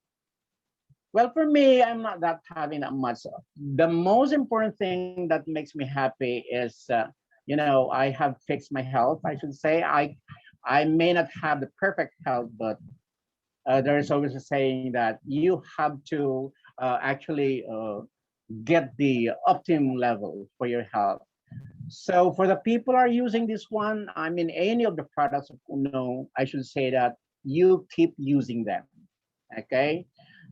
Well, for me, I'm not that having that much. The most important thing that makes me happy is, I have fixed my health. I should say I may not have the perfect health, but there is always a saying that you have to actually get the optimum level for your health. So for the people who are using this one, I mean, any of the products of Uno, I should say that you keep using them. Okay.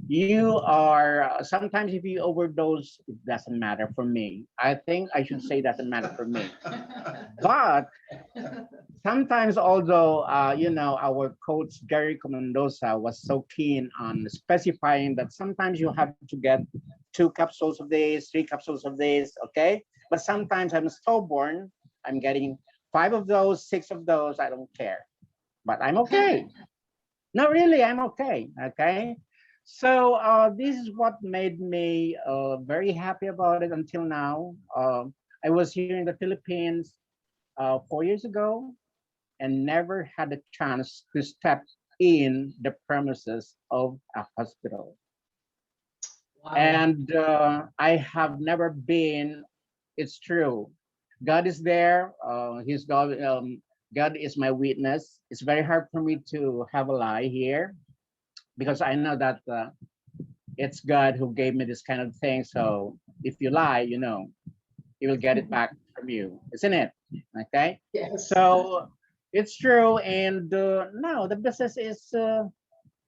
You are sometimes if you overdose, it doesn't matter for me. I think I should say doesn't matter for me. But sometimes, although our coach Gary Comendoza was so keen on specifying that sometimes you have to get 2 capsules of this, 3 capsules of this, okay? But sometimes I'm stubborn. I'm getting 5 of those, 6 of those. I don't care, but I'm okay. No, really, I'm okay. Okay. So this is what made me very happy about it until now. I was here in the Philippines 4 years ago and never had a chance to step in the premises of a hospital. Wow. And I have never been, it's true. God is there. He's God. God is my witness. It's very hard for me to have a lie here because I know that it's God who gave me this kind of thing. So if you lie, He will get it back from you, isn't it? Okay. Yes. So it's true, and no, the business is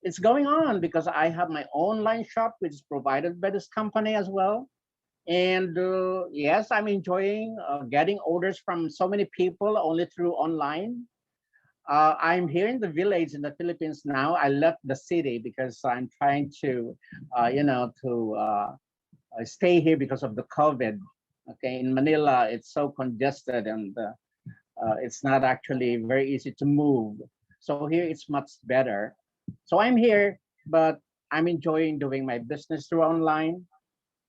it's going on because I have my online shop, which is provided by this company as well. And yes, I'm enjoying getting orders from so many people only through online. I'm here in the village in the Philippines now. I left the city because I'm trying to, stay here because of the COVID. Okay, in Manila, it's so congested and it's not actually very easy to move. So here it's much better. So I'm here, but I'm enjoying doing my business through online.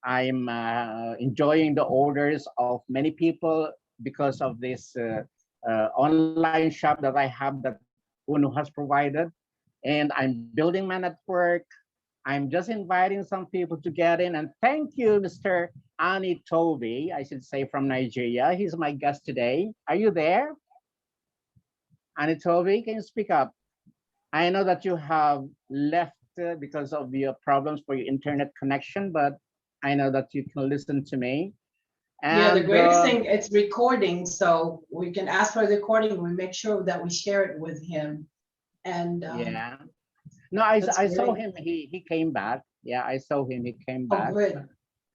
I'm enjoying the orders of many people because of this online shop that I have that UNO has provided. And I'm building my network. I'm just inviting some people to get in. And thank you, Mr. Ani Toby, I should say from Nigeria. He's my guest today. Are you there? Ani Toby, can you speak up? I know that you have left because of your problems for your internet connection, but I know that you can listen to me. Yeah, the And greatest thing, it's recording, so we can ask for the recording. We make sure that we share it with him. And yeah, no, that's I saw great. him. He came back. Yeah, I saw him. He came Oh, back. good.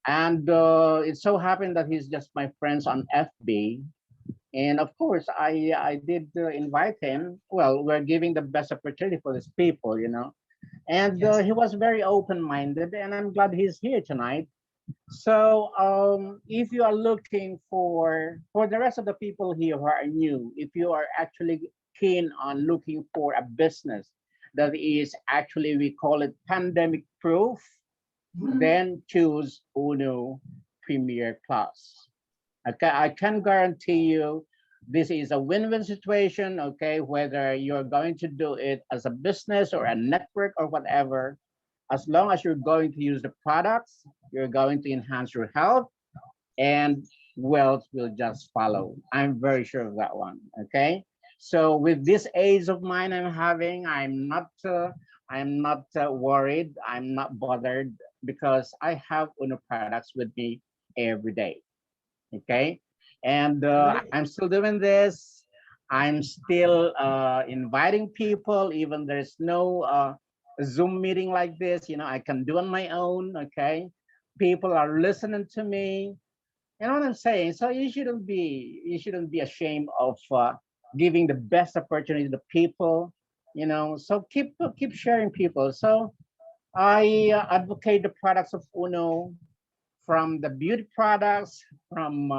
And it so happened that he's just my friends on FB. And of course, I did invite him. Well, we're giving the best opportunity for these people. And Yes. he was very open-minded, and I'm glad he's here tonight. So if you are looking for the rest of the people here who are new, if you are actually keen on looking for a business that is actually, we call it pandemic proof, then choose UNO Premier Plus. Okay, I can guarantee you this is a win-win situation, okay, whether you're going to do it as a business or a network or whatever, as long as you're going to use the products, you're going to enhance your health and wealth will just follow. I'm very sure of that one, okay? So with this age of mine I'm having, I'm not worried, I'm not bothered because I have UNO products with me every day. Okay, and Great. I'm still doing this. I'm still inviting people, even there's no Zoom meeting like this, I can do on my own. Okay, people are listening to me. You know what I'm saying? So you shouldn't be ashamed of giving the best opportunity to people. So keep sharing people. So I advocate the products of UNO, from the beauty products, from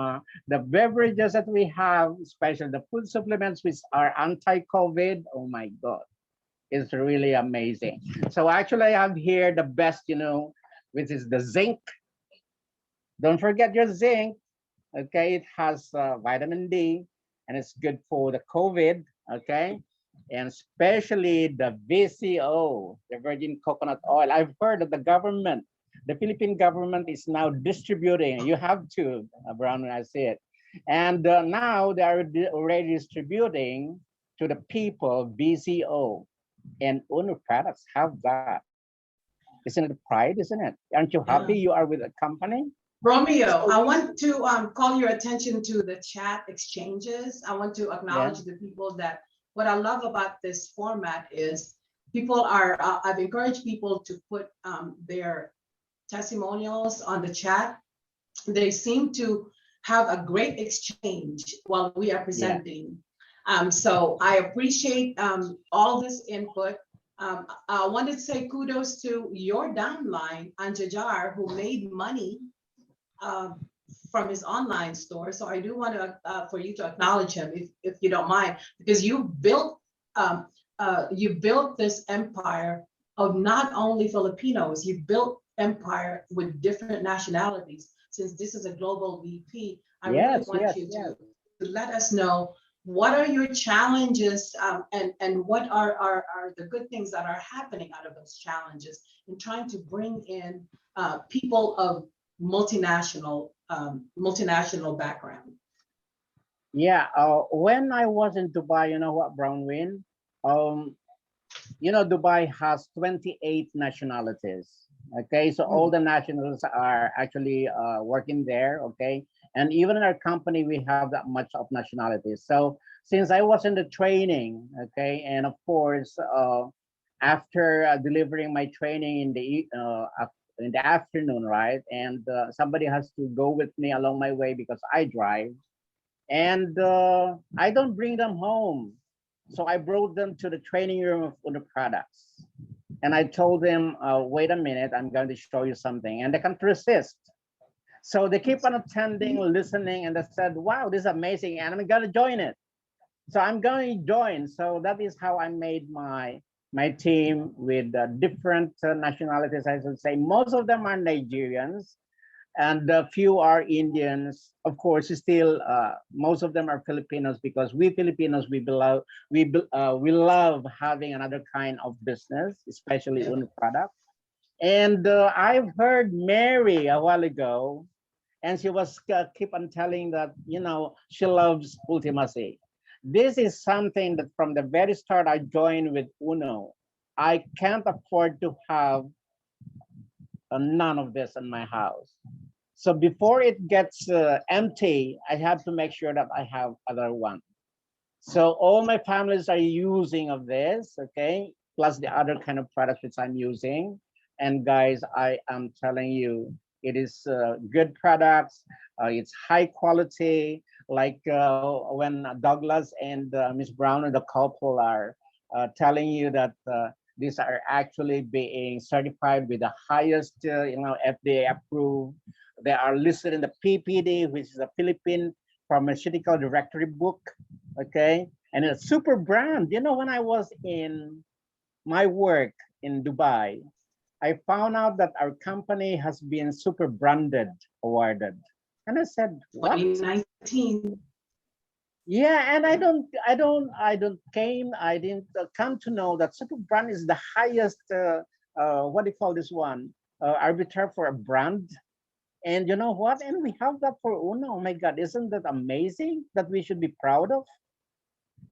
the beverages that we have, especially the food supplements, which are anti-COVID. Oh my God, it's really amazing. So actually, I have here the best, which is the zinc. Don't forget your zinc. Okay, it has vitamin D, and it's good for the COVID. Okay, and especially the VCO, the virgin coconut oil. I've heard that the Philippine government is now distributing. You have to, Brown, when I say it. And now they are already distributing to the people VCO, and UNO products have that. Isn't it pride, isn't it? Aren't you happy Yeah. you are with a company? Romeo, So I want to call your attention to the chat exchanges. I want to yeah, acknowledge the people that, what I love about this format is People are, I've encouraged people to put their testimonials on the chat. They seem to have a great exchange while we are presenting. So I appreciate all this input. I wanted to say kudos to your downline, Anjajar, who made money from his online store. So I do want to for you to acknowledge him, if you don't mind, because you built this empire of not only Filipinos, you built empire with different nationalities. Since this is a global VP, I really want you to let us know what are your challenges and what are the good things that are happening out of those challenges in trying to bring in people of multinational background. Yeah, when I was in Dubai, you know what, BRONWYN? You know, Dubai has 28 nationalities. Okay, so all the nationals are actually working there. Okay, and even in our company, we have that much of nationalities. So since I was in the training, okay, and of course, after delivering my training in the afternoon, right, and somebody has to go with me along my way because I drive, and I don't bring them home. So I brought them to the training room of the products. And I told them, wait a minute, I'm going to show you something. And they can't resist. So they keep on attending, listening, and they said, wow, this is amazing. And I'm going to join it. So I'm going to join. So that is how I made my team with different nationalities, I should say. Most of them are Nigerians, and a few are Indians. Of course, still most of them are Filipinos, because we Filipinos, we love having another kind of business, especially on product. And I've heard Mary a while ago, and she was keep on telling that, you know, she loves ultimacy. This is something that from the very start I joined with Uno. I can't afford to have none of this in my house. So before it gets empty, I have to make sure that I have other one. So all my families are using of this, okay, plus the other kind of products which I'm using. And guys, I am telling you, it is good products. It's high quality. Like when Douglas and Miss Brown and the couple are telling you that these are actually being certified with the highest, you know, FDA approved. They are listed in the PPD, which is a Philippine Pharmaceutical Directory book, okay? And it's a super brand. You know, when I was in my work in Dubai, I found out that our company has been super branded awarded. And I said, what? 2019. Yeah, and I didn't come to know that super brand is the highest, what do you call this one? Arbiter for a brand. And you know what? And we have that for Uno. Oh my God, isn't that amazing that we should be proud of?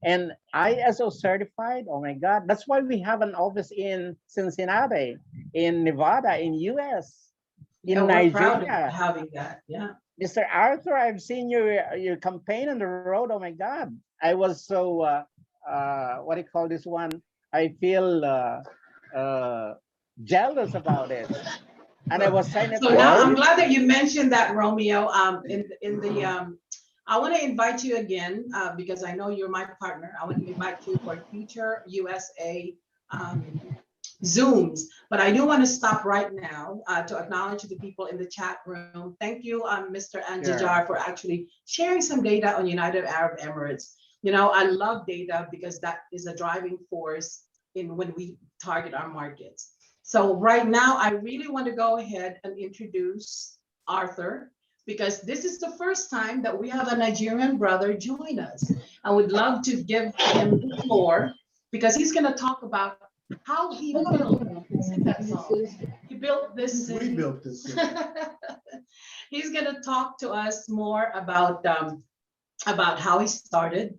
And ISO certified, oh my God. That's why we have an office in Cincinnati, in Nevada, in US, in We're proud Nigeria. of having that, yeah. Mr. Arthur, I've seen your campaign on the road. Oh my God. I was so, what do you call this one? I feel jealous about it. And I was saying it. So now I'm glad that you mentioned that, Romeo. I want to invite you again because I know you're my partner. I want to invite you for future USA Zooms, but I do want to stop right now to acknowledge the people in the chat room. Thank you, Mr. Anjajar, for actually sharing some data on United Arab Emirates. You know, I love data because that is a driving force in when we target our markets. So right now, I really want to go ahead and introduce Arthur, because this is the first time that we have a Nigerian brother join us. I would love to give him the floor because he's going to talk about how he built, sing that song. He built this city. We built this city. He's going to talk to us more about how he started.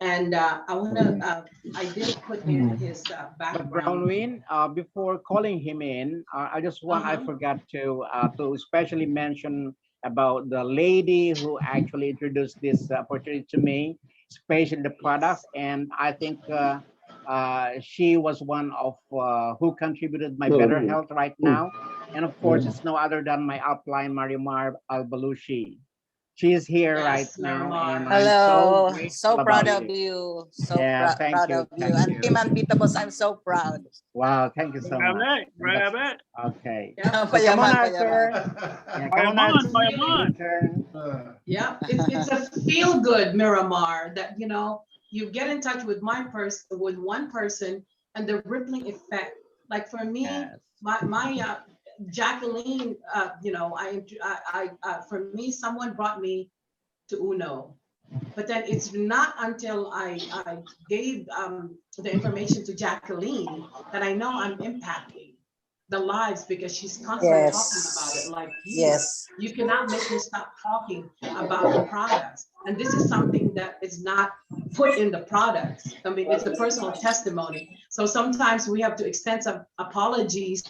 And I did put in his background. But BRONWYN, before calling him in, I just want, I forgot to especially mention about the lady who actually introduced this opportunity to me, especially the products. And I think She was one of who contributed my better health right now. And of course, it's no other than my upline, Marimar Albalushi. She's here right Yes, now, and Miramar. I'm so Hello, so grateful proud about of it. you. So Yeah, thank proud you, of you. thank And you. Team Unbeatables, I'm so proud. Wow, thank you so much. Brave, And that's- brave. okay. Yep. So come on, Payaman, Arthur. payaman. Yeah, come on, Payaman, Arthur. payaman. Your turn. Yeah, it's a feel good Miramar that, you know, you get in touch with with one person and the rippling effect. Like for me, Yes. my Jacqueline, you know, for me, someone brought me to Uno, but then it's not until I gave the information to Jacqueline that I know I'm impacting the lives, because she's constantly talking about it. Yes. Like Yes. you cannot make me stop talking about the products. And this is something that is not put in the products. I mean, it's a personal testimony. So sometimes we have to extend some apologies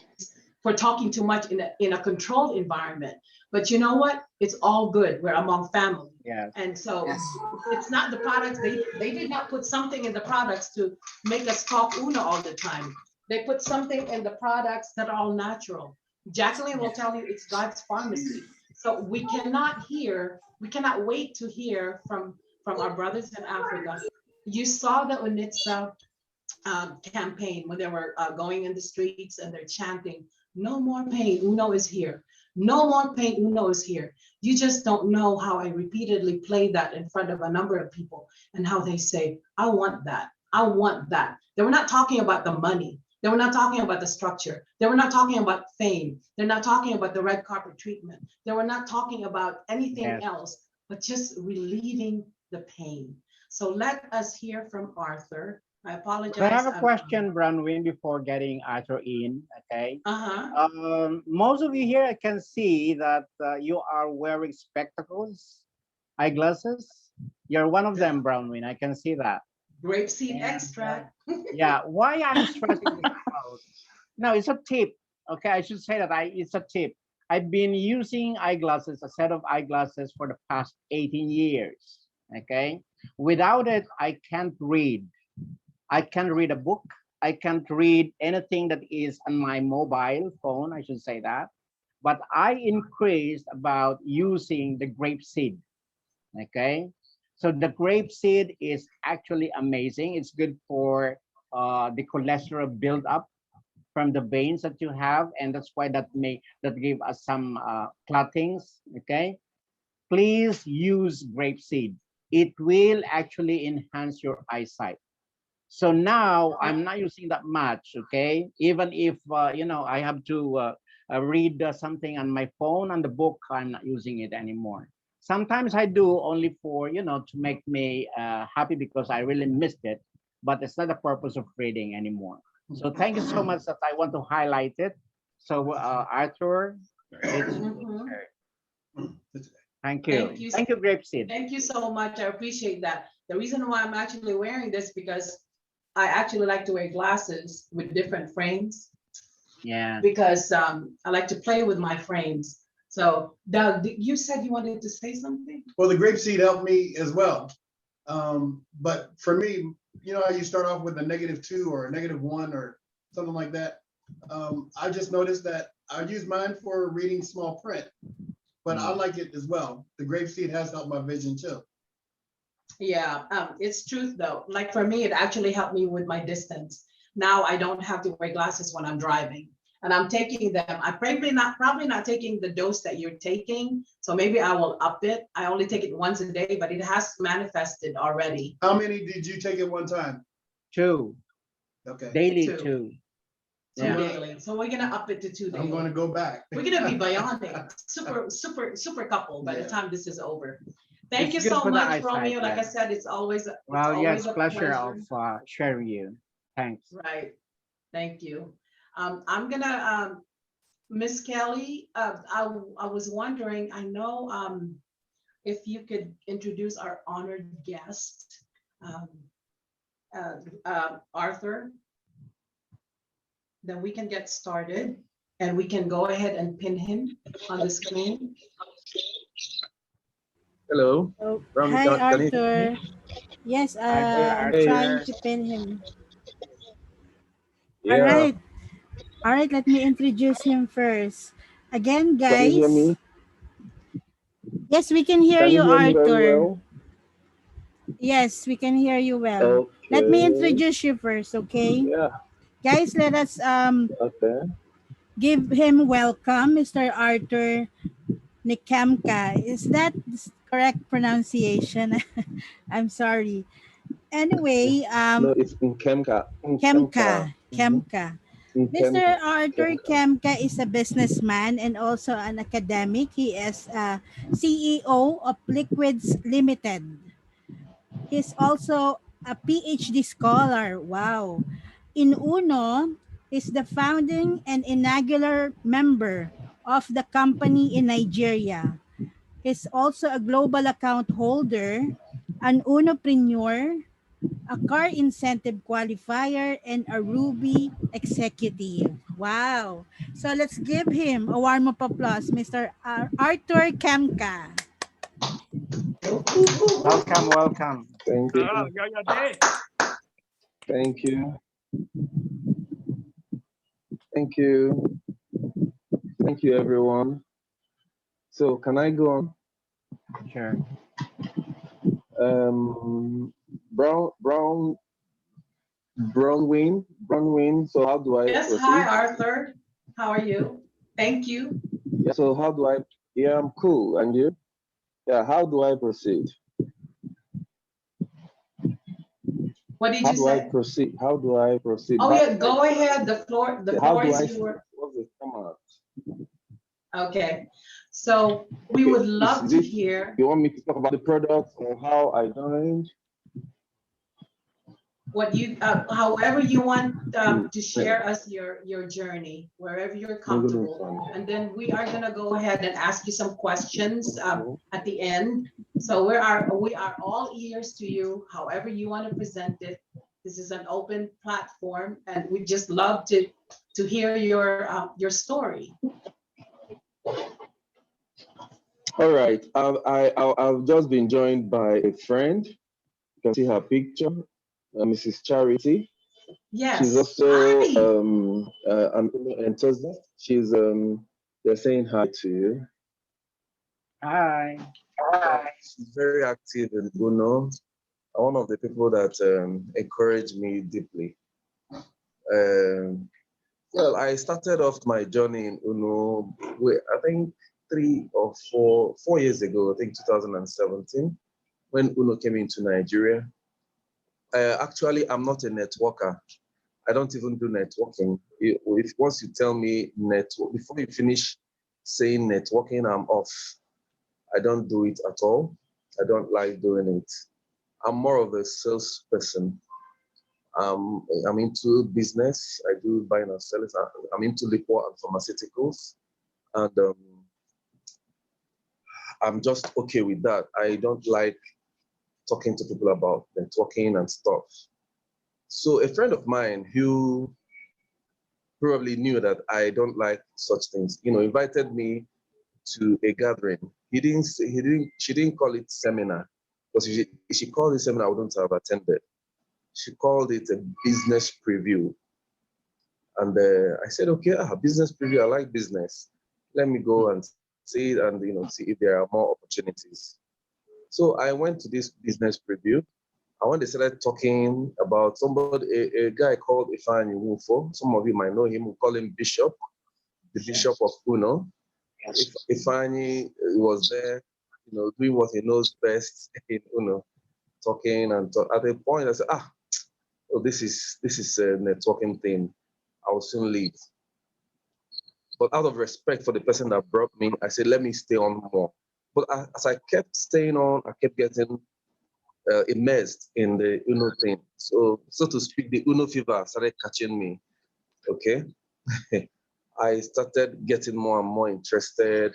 for talking too much in a controlled environment. But you know what? It's all good. We're among family. Yes. And so Yes. it's not the products. They did not put something in the products to make us talk Una all the time. They put something in the products that are all natural. Jacqueline will tell you it's God's pharmacy. So we cannot wait to hear from our brothers in Africa. You saw the UNITSA campaign when they were going in the streets and they're chanting, "No more pain, Uno is here. No more pain, Uno is here." You just don't know how I repeatedly play that in front of a number of people and how they say, "I want that. I want that." They were not talking about the money. They were not talking about the structure. They were not talking about fame. They're not talking about the red carpet treatment. They were not talking about anything Yes. else, but just relieving the pain. So let us hear from Arthur. I apologize. I have a question, Bronwyn, before getting Arthur in. Okay. Most of you here, I can see that you are wearing spectacles, eyeglasses. You're one of them, Bronwyn. I can see that. Grapeseed And, extract. Yeah, why I'm stressing this out? No, it's a tip. Okay, I should say that it's a tip. I've been using eyeglasses, a set of eyeglasses for the past 18 years. Okay, without it, I can't read. I can't read a book. I can't read anything that is on my mobile phone, I should say that. But I increased about using the grape seed. Okay, so the grape seed is actually amazing. It's good for the cholesterol buildup from the veins that you have, and that's why that give us some clottings. Okay, please use grape seed. It will actually enhance your eyesight. So now I'm not using that much. Okay, even if you know, I have to read something on my phone and the book, I'm not using it anymore. Sometimes I do, only for, you know, to make me happy because I really missed it, but it's not the purpose of reading anymore. So thank you so much that I want to highlight it. So Arthur, it's thank you. Thank you, Grapeseed. Thank you so much. I appreciate that. The reason why I'm actually wearing this, because I actually like to wear glasses with different frames. Yeah. Because I like to play with my frames. So Doug, you said you wanted to say something? Well, the grapeseed helped me as well. But for me, you know how you start off with a -2 or a -1 or something like that. I just noticed that I use mine for reading small print, but I like it as well. The grapeseed has helped my vision too. Yeah, it's truth though. Like for me, it actually helped me with my distance. Now I don't have to wear glasses when I'm driving. And I'm taking them. I'm probably not taking the dose that you're taking. So maybe I will up it. I only take it once a day, but it has manifested already. How many did you take at one time? 2. Okay. Daily 2. 2. Two daily. So we're gonna up it to 2 daily. I'm gonna go back. We're gonna be bionic, super couple by the time this is over. Thank you so much, Romeo. Like I said, it's always a pleasure of sharing you. Thanks. Right. Thank you. I'm gonna, Miss Kelly, I was wondering, I know if you could introduce our honored guest, Arthur, then we can get started and we can go ahead and pin him on the screen. Hello. Hi, Arthur. Yes, I'm trying to pin him. All Yeah. right. All right, let me introduce him first. Again, Can you hear guys. me? Yes, we can hear Can you you, hear me very Arthur. well? Yes, we can hear you well. Let me Okay. introduce you first, okay? Yeah. Guys, let us Okay. give him welcome, Mr. Arthur NKEMKI. Is that correct pronunciation? I'm sorry. Anyway, No, it's Nkemka. Nkemka. KEMKA, KEMKA. Mr. Nkemka. Arthur Nkemka. KEMKA is a businessman and also an academic. He is a CEO of Liquids Limited. He's also a PhD scholar. Wow. In UNO, he's the founding and inaugural member of the company in Nigeria. He's also a global account holder, an Unopreneur, a car incentive qualifier, and a Ruby executive. Wow. So let's give him a warm up applause, Mr. Arthur KEMKA. Welcome, welcome. Thank you. Thank you. Thank you. Thank you, everyone. So can I go on? Sure. BRONWYN. So how do I Yes, proceed? hi, Arthur. How are you? Thank you. Yeah, so how do I? Yeah, I'm cool. And you? Yeah, how do I proceed? What did How you do I say? proceed? How do I proceed? Oh How, yeah, go ahead. The floor how do is I? yours. What's the format? Okay. So we Okay, would love is to it? hear You want me to talk about the product or how I joined? what you, however you want to share us your journey, wherever you're comfortable. And then we are gonna go ahead and ask you some questions at the end. So we are all ears to you, however you want to present it. This is an open platform, and we just love to hear your story. All right. I've just been joined by a friend. You can see her picture, Mrs. Charity. Yes. She's also Hi. an enthusiast. She's they're saying hi to you. Hi. She's very active in UNO. One of the people that encouraged me deeply. Well, I started off my journey in UNO, I think 4 years ago, I think 2017, when UNO came into Nigeria. Actually, I'm not a networker. I don't even do networking. If once you tell me network, before you finish saying networking, I'm off. I don't do it at all. I don't like doing it. I'm more of a salesperson. I'm into business. I do buying and selling. I'm into liquor and pharmaceuticals. And I'm just okay with that. I don't like talking to people about networking and stuff. So a friend of mine who probably knew that I don't like such things, invited me to a gathering. She didn't call it seminar, because if she called it seminar, I wouldn't have attended. She called it a business preview. And I said, okay, business preview, I like business. Let me go and see it and see if there are more opportunities. So I went to this business preview. And when they started talking about somebody, a guy called Ifeanyi Wufo, some of you might know him, we call him Bishop, the Bishop of UNO. Ifeanyi was there, doing what he knows best in UNO, talking and at a point I said, this is a networking thing. I will soon leave. But out of respect for the person that brought me, I said, let me stay on more. But as I kept staying on, I kept getting immersed in the UNO thing. So to speak, the UNO fever started catching me. Okay. I started getting more and more interested,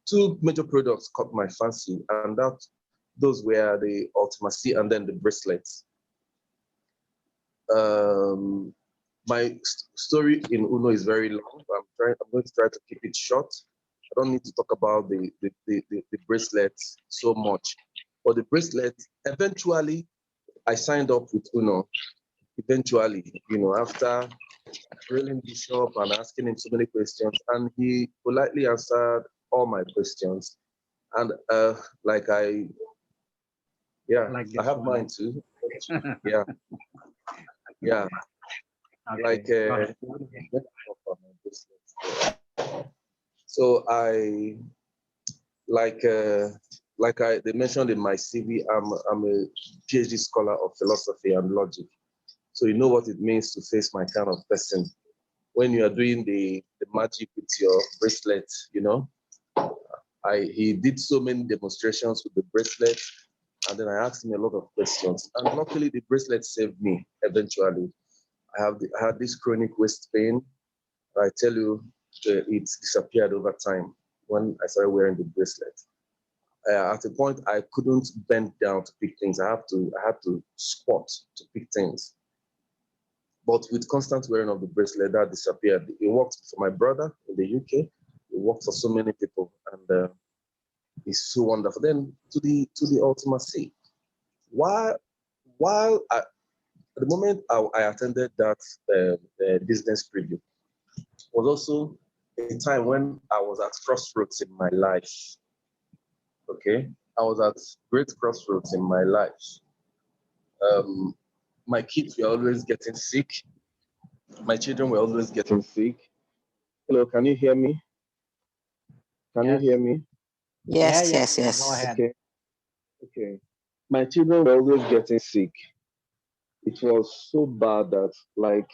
Two major products caught my fancy, and those were the Ultimacy and then the bracelets. My story in UNO is very long. I'm going to try to keep it short. I don't need to talk about the bracelets so much. But the bracelet, eventually, I signed up with UNO. eventually, after grilling Bishop and asking him so many questions, and he politely answered all my questions. And yeah, Like I this have one. mine too. Yeah, yeah. Okay, Like go ahead. so they mentioned in my CV, I'm a PhD scholar of philosophy and logic. So you know what it means to face my kind of person. When you are doing the magic with your bracelet, he did so many demonstrations with the bracelet, and then I asked him a lot of questions. And luckily, the bracelet saved me eventually. I had this chronic waist pain. I tell you, it disappeared over time when I started wearing the bracelet. At a point, I couldn't bend down to pick things. I had to squat to pick things. But with constant wearing of the bracelet, that disappeared. It worked for my brother in the UK. It worked for so many people, and it's so wonderful. Then to the ultimacy. While at the moment I attended that business preview, was also a time when I was at crossroads in my life. Okay, I was at great crossroads in my life. My kids were always getting sick. My children were always getting sick. Hello, can you hear me? Can you Yes. hear me? Yeah, Yes, yeah. yes, Go yes. ahead. Okay. My children were always getting sick. It was so bad that, like,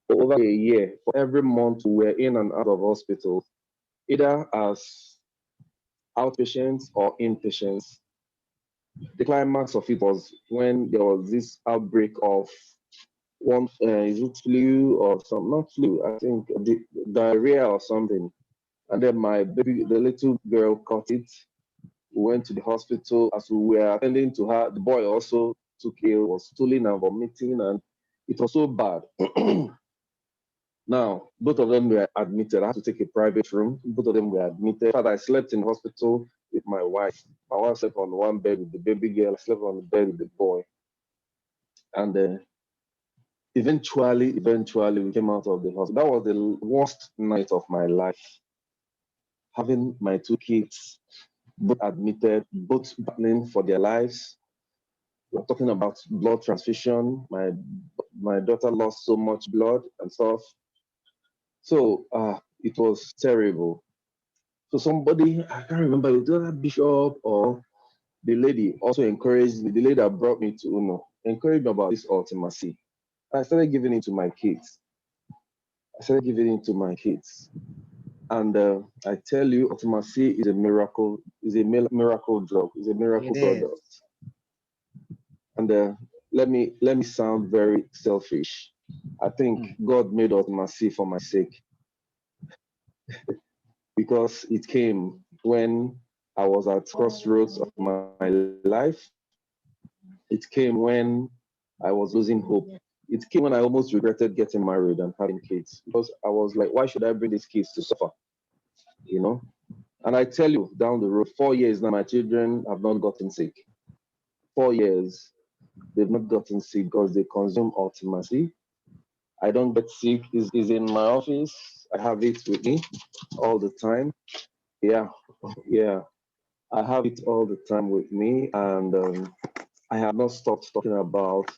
for over a year, for every month, we were in and out of hospital, either as outpatients or inpatients. The climax of it was when there was this outbreak of one, is it flu or some, not flu, I think diarrhea or something. And then my baby, the little girl caught it. We went to the hospital. As we were attending to her, the boy also took ill, was stooling and vomiting, and it was so bad. Now, both of them were admitted. I had to take a private room. Both of them were admitted. In fact, I slept in hospital with my wife. My wife slept on one bed with the baby girl. I slept on the bed with the boy. And eventually, we came out of the hospital. That was the worst night of my life. Having my two kids both admitted, both battling for their lives. We're talking about blood transfusion. My daughter lost so much blood and stuff. So it was terrible. So somebody, I can't remember, it was a bishop or the lady also encouraged me, the lady that brought me to UNO, encouraged me about this ultimacy. I started giving it to my kids. And I tell you, ultimacy is a miracle, miracle drug, is a miracle It is. product. And let me sound very selfish. I think God made ultimacy for my sake, because it came when I was at crossroads of my life. It came when I was losing hope. It came when I almost regretted getting married and having kids, because I was like, why should I bring these kids to suffer? You know? And I tell you, down the road, 4 years now, my children have not gotten sick. 4 years, they've not gotten sick because they consume ultimacy. I don't get sick. Is in my office. I have it with me all the time. Yeah, yeah. I have it all the time with me, and I have not stopped talking about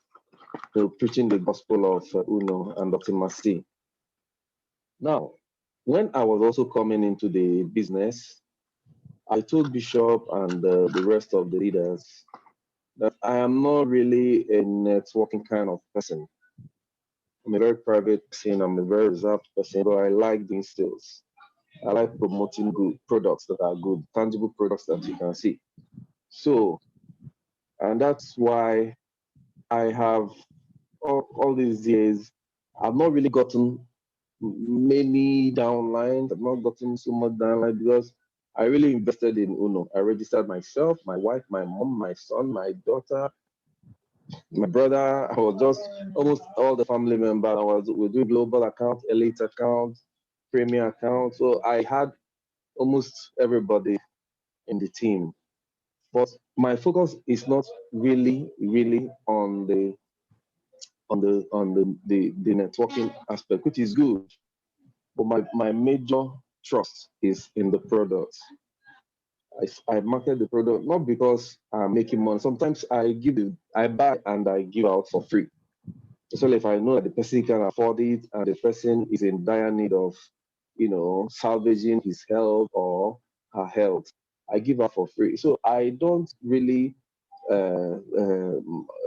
preaching the gospel of UNO and ultimacy. Now, when I was also coming into the business, I told Bishop and the rest of the leaders that I am not really a networking kind of person. I'm a very private person. I'm a very reserved person, but I like doing sales. I like promoting good products that are good, tangible products that you can see. So, and that's why I have all these years, I've not really gotten many downlines. I've not gotten so much downline because I really invested in UNO. I registered myself, my wife, my mom, my son, my daughter, my brother. I was just almost all the family members. We do global account, elite account, premier account. So I had almost everybody in the team. But my focus is not really on the the networking aspect, which is good. But my major trust is in the product. I market the product not because I'm making money. Sometimes I buy and I give out for free. So if I know that the person can afford it and the person is in dire need of, salvaging his health or her health, I give out for free. So I don't really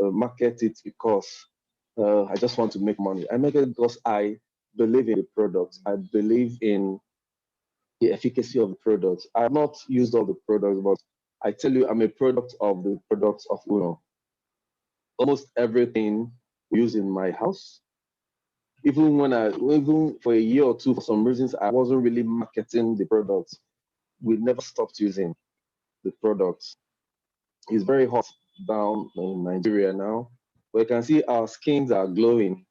market it because I just want to make money. I make it because I believe in the product. I believe in the efficacy of the products. I have not used all the products, but I tell you, I'm a product of the products of Uno. Almost everything we use in my house, even for a year or two, for some reasons, I wasn't really marketing the products. We never stopped using the products. It's very hot down in Nigeria now, but you can see our skins are glowing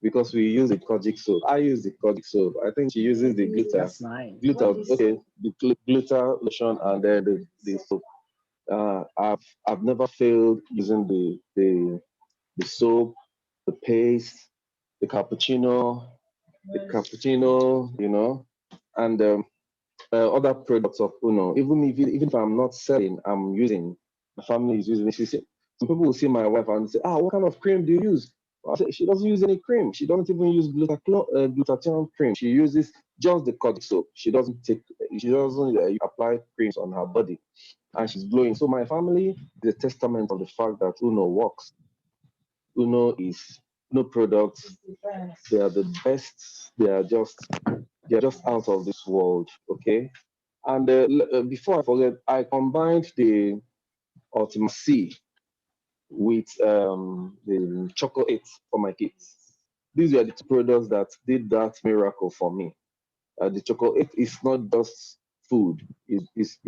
because we use the kojic soap. I use the kojic soap. I think she uses the glitter. That's nice. Glitter, okay, the glitter lotion and then the soap. I've never failed using the soap, the paste, the cappuccino, and other products of Uno. Even if I'm not selling, I'm using. My family is using it. Some people will see my wife and say, "Ah, what kind of cream do you use?" I say, she doesn't use any cream. She doesn't even use glutathione cream. She uses just the kojic soap. She doesn't apply creams on her body, and she's glowing. So my family is a testament of the fact that Uno works. Uno products. They are the best. They are just out of this world. Okay. And before I forget, I combined the Ultima C with the chocolate for my kids. These were the two products that did that miracle for me. The chocolate is not just food; is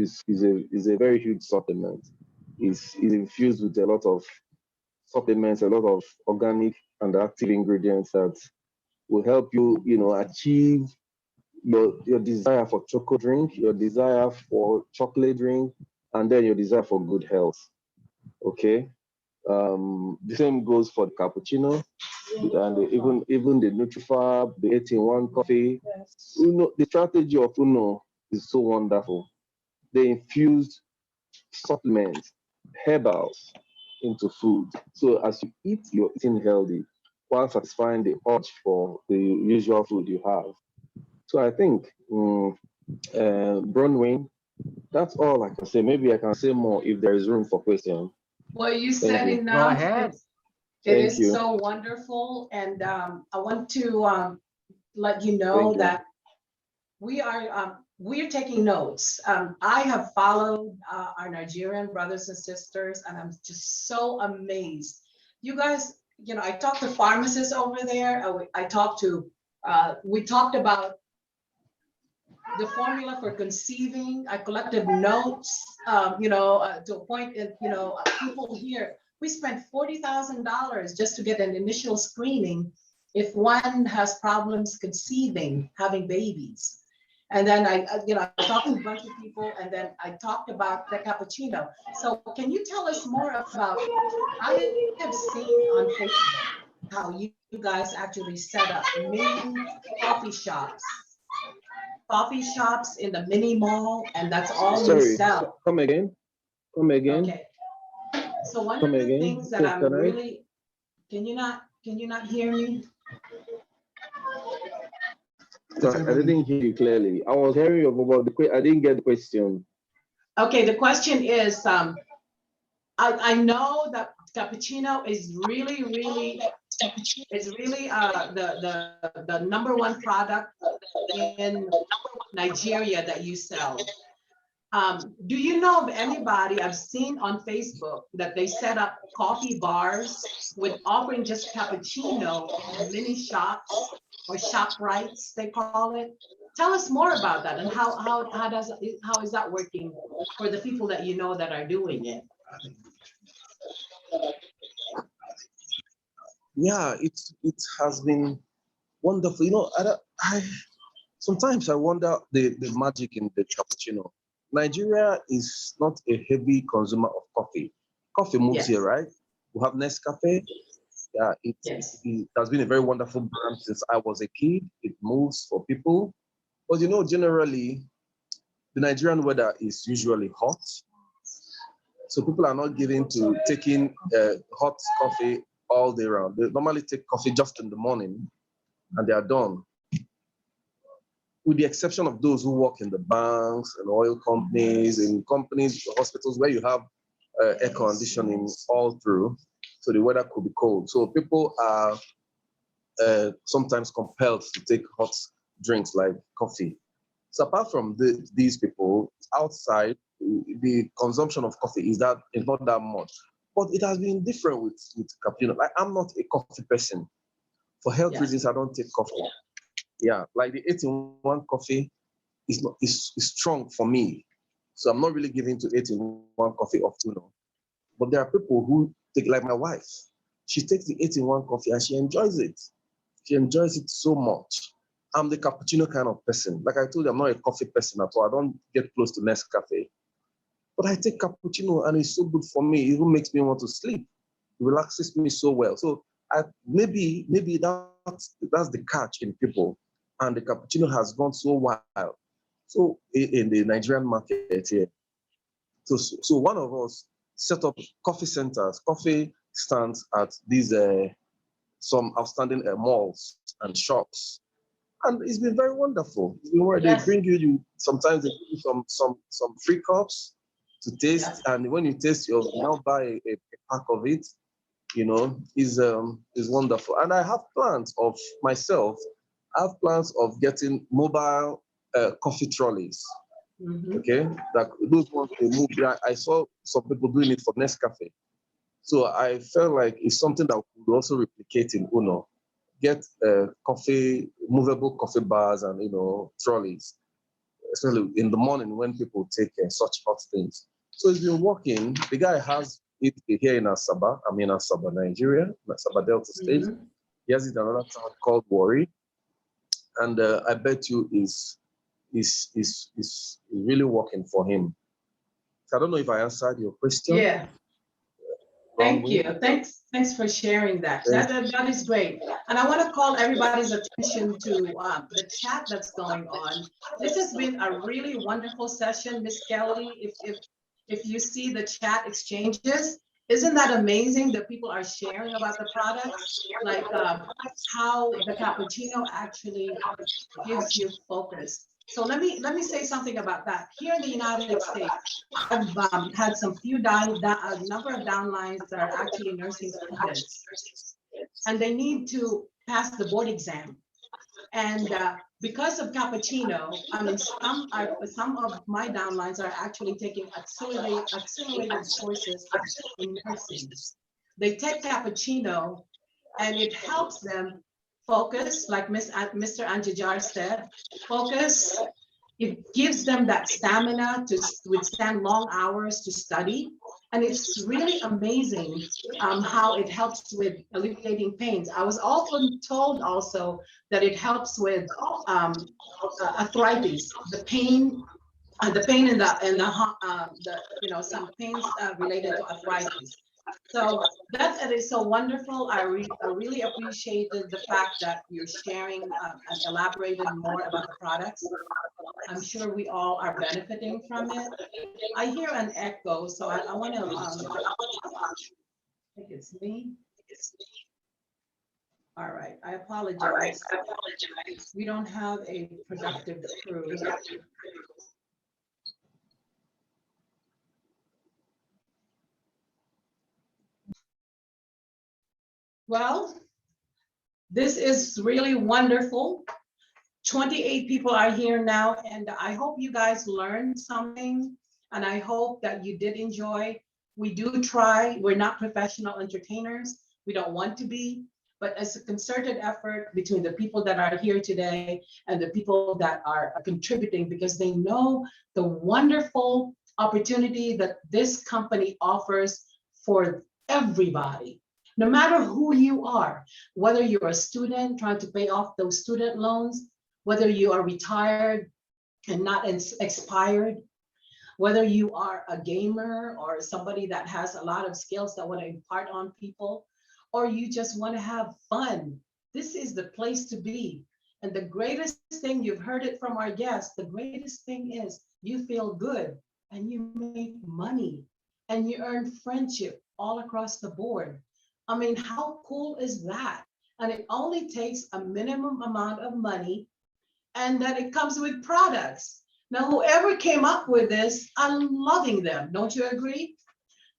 a very huge supplement. Is infused with a lot of supplements, a lot of organic and active ingredients that will help you, achieve your desire for chocolate drink, your desire for chocolate drink, and then your desire for good health. Okay. The same goes for the cappuccino and even the Nutrifab, the 8-in-1 coffee. The strategy of Uno is so wonderful. They infused supplements, herbals into food. So as you eat, you're eating healthy while satisfying the urge for the usual food you have. So I think, BRONWYN, that's all I can say. Maybe I can say more if there is room for questions. Well, you Thank said you. enough. Go ahead. It Thank is you. so wonderful, and I want to let you know Thank you. that we are taking notes. I have followed our Nigerian brothers and sisters, and I'm just so amazed. You guys, I talked to pharmacists over there. We talked about the formula for conceiving. I collected notes, to a point that, people here, we spent $40,000 just to get an initial screening if one has problems conceiving, having babies. And then I talked to a bunch of people, and then I talked about the cappuccino. So can you tell us more about, I have seen on Facebook how you guys actually set up mini coffee shops in the mini mall, and that's all you Sorry, sell. come again. Okay. So one of the things that I'm Can I? really, can you not hear me? Sorry, I didn't hear you clearly. I was hearing you about I didn't get the question. Okay, the question is, I know that cappuccino is really the number one product in Nigeria that you sell. Do you know of anybody I've seen on Facebook that they set up coffee bars with offering just cappuccino in mini shops or shop rights, they call it? Tell us more about that, and how is that working for the people that you know that are doing it? Yeah, it has been wonderful. I sometimes I wonder the magic in the cappuccino. Nigeria is not a heavy consumer of coffee. Coffee moves Yes. here, right? We have Nescafe, Yeah, Yes. it has been a very wonderful brand since I was a kid. It moves for people. But you know, generally, the Nigerian weather is usually hot. So people are not given to taking hot coffee all day round. They normally take coffee just in the morning and they are done. With the exception of those who work in the banks and oil companies, in companies, hospitals where you have air conditioning all through, so the weather could be cold. So people are sometimes compelled to take hot drinks like coffee. So apart from these people, outside, the consumption of coffee is not that much. But it has been different with cappuccino. Like, I'm not a coffee person. For health reasons, I don't take coffee. Yeah, like the 8-in-1 coffee is strong for me. So I'm not really giving to 8-in-1 coffee of Uno. But there are people who take, like my wife, she takes the 8-in-1 coffee and she enjoys it. She enjoys it so much. I'm the cappuccino kind of person. Like I told you, I'm not a coffee person at all. I don't get close to Nescafe. But I take cappuccino and it's so good for me. It even makes me want to sleep. It relaxes me so well. So maybe that's the catch in people. And the cappuccino has gone so wild. So in the Nigerian market here. So one of us set up coffee centers, coffee stands at these some outstanding malls and shops. And it's been very wonderful. It's been where they bring you sometimes they give you some free cups to taste. And when you taste, you now buy a pack of it, you know, is wonderful. And I have plans of myself, I have plans of getting mobile coffee trolleys. Okay, that those ones they move. I saw some people doing it for Nescafe. So I felt like it's something that we could also replicate in Uno. Get movable coffee bars and, you know, trolleys, especially in the morning when people take such hot things. So it's been working. The guy has it here in Asaba. I'm in Asaba, Nigeria, Asaba Delta State. He has it in another town called Warri, and I bet you is really working for him. So I don't know if I answered your question. Yeah. Thank you. Thanks for sharing that. That is great. And I want to call everybody's attention to the chat that's going on. This has been a really wonderful session, Miss Kelly. If you see the chat exchanges, isn't that amazing that people are sharing about the products? Like how the cappuccino actually gives you focus. So let me say something about that. Here in the United States, I've had some number of downlines that are actually nursing students, and they need to pass the board exam. And because of cappuccino, I mean, some of my downlines are actually taking accelerated courses in nursing. They take cappuccino, and it helps them focus, like Mr. Anjajar said, focus. It gives them that stamina to withstand long hours to study. And it's really amazing how it helps with alleviating pains. I was often told also that it helps with arthritis, the pain in the you know, some pains related to arthritis. So that is so wonderful. I really appreciated the fact that you're sharing and elaborated more about the products. I'm sure we all are benefiting from it. I hear an echo, so I want to, I think it's me. All right, I apologize. We don't have a productive crew. Well, this is really wonderful. 28 people are here now, and I hope you guys learned something, and I hope that you did enjoy. We do try, we're not professional entertainers. We don't want to be, but it's a concerted effort between the people that are here today and the people that are contributing, because they know the wonderful opportunity that this company offers for everybody. No matter who you are, whether you're a student trying to pay off those student loans, whether you are retired and not expired, whether you are a gamer or somebody that has a lot of skills that want to impart on people, or you just want to have fun, this is the place to be. And the greatest thing, you've heard it from our guests, the greatest thing is you feel good and you make money and you earn friendship all across the board. I mean, how cool is that? And it only takes a minimum amount of money, and that it comes with products. Now, whoever came up with this, I'm loving them. Don't you agree?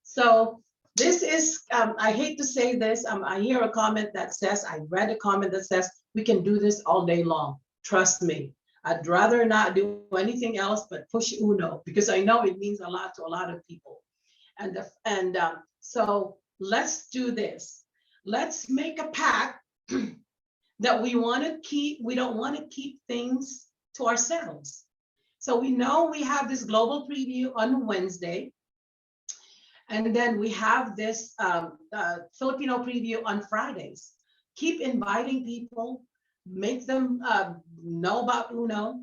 So this is, I hate to say this, I hear a comment that says, I read a comment that says, we can do this all day long. Trust me, I'd rather not do anything else but push Uno, because I know it means a lot to a lot of people. So let's do this. Let's make a pact that we don't want to keep things to ourselves. So we know we have this global preview on Wednesday. And then we have this Filipino preview on Fridays. Keep inviting people, make them know about Uno.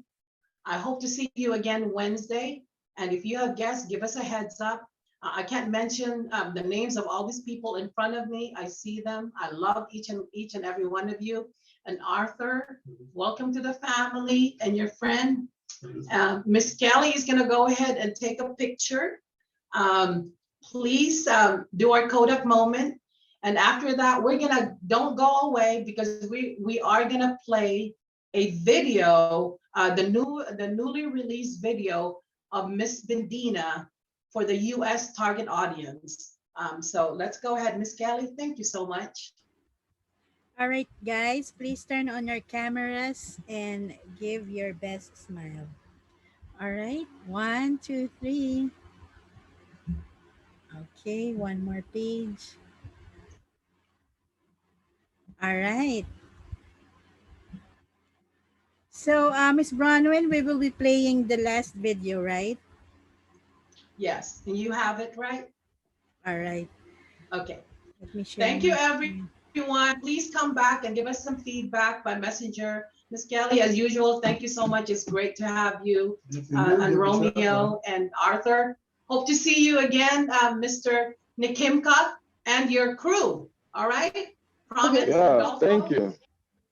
I hope to see you again Wednesday. And if you have guests, give us a heads up. I can't mention the names of all these people in front of me. I see them. I love each and every one of you. And Arthur, welcome to the family, and your friend. Miss Kelly is gonna go ahead and take a picture. Please do our Kodak moment. And after that, don't go away, because we are gonna play a video, the newly released video of Miss Bendina for the US target audience. So let's go ahead, Miss Kelly, thank you so much. All right, guys, please turn on your cameras and give your best smile. All right, 1, 2, 3. Okay, one more page. All right. So, Ms. Bronwyn, we will be playing the last video, right? Yes, and you have it, right? All right. Okay. Let me share. Thank you, everyone. Please come back and give us some feedback by messenger. Miss Kelly, as usual, thank you so much. It's great to have you, and Romeo and Arthur. Hope to see you again, Mr. NKEMKI and your crew. All right? Promise? Yeah, thank you.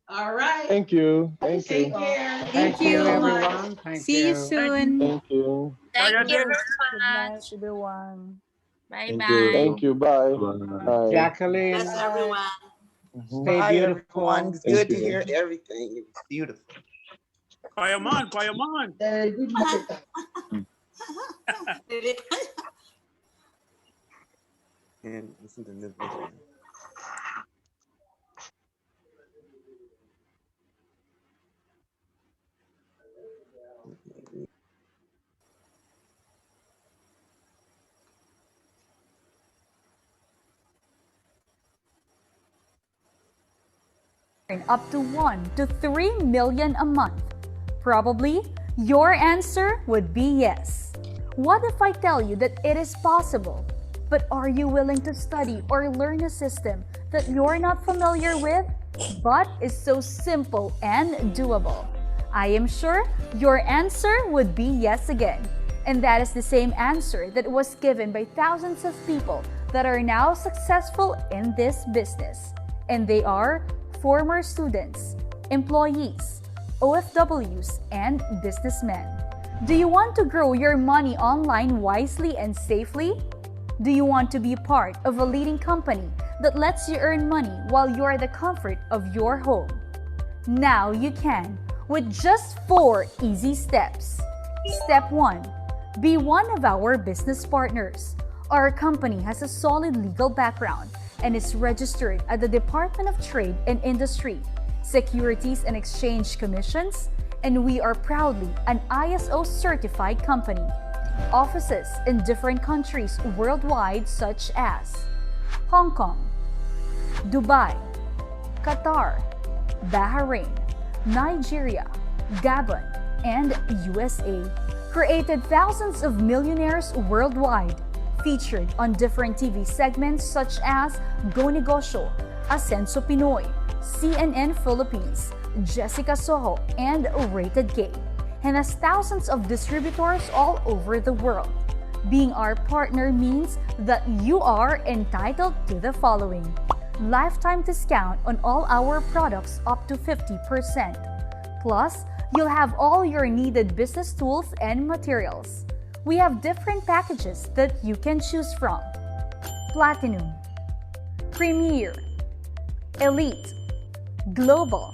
All right. Thank you. Take care. Thank you, everyone. See you soon. Thank you. Thank you Good very night, much. everyone. Bye-bye. Thank you. Bye. Bye. Jacqueline, Bless everyone. stay Hi, beautiful. everyone. It's Thank good to you. hear everything. It's beautiful. Payaman, payaman. And listen to this video. Up to 1 to 3 million a month? Probably your answer would be yes. What if I tell you that it is possible? But are you willing to study or learn a system that you're not familiar with, but is so simple and doable? I am sure your answer would be yes again. And that is the same answer that was given by thousands of people that are now successful in this business. And they are former students, employees, OFWs, and businessmen. Do you want to grow your money online wisely and safely? Do you want to be part of a leading company that lets you earn money while you're at the comfort of your home? Now you can, with just 4 easy steps. Step 1. Be one of our business partners. Our company has a solid legal background and is registered at the Department of Trade and Industry, Securities and Exchange Commissions, and we are proudly an ISO certified company. Offices in different countries worldwide such as Hong Kong, Dubai, Qatar, Bahrain, Nigeria, Gabon, and USA. Created thousands of millionaires worldwide, featured on different TV segments such as Go Negosyo, Ascenso Pinoy, CNN Philippines, Jessica Soho, and Rated K, and has thousands of distributors all over the world. Being our partner means that you are entitled to the following: lifetime discount on all our products up to 50%. Plus, you'll have all your needed business tools and materials. We have different packages that you can choose from: Platinum, Premier, Elite, Global.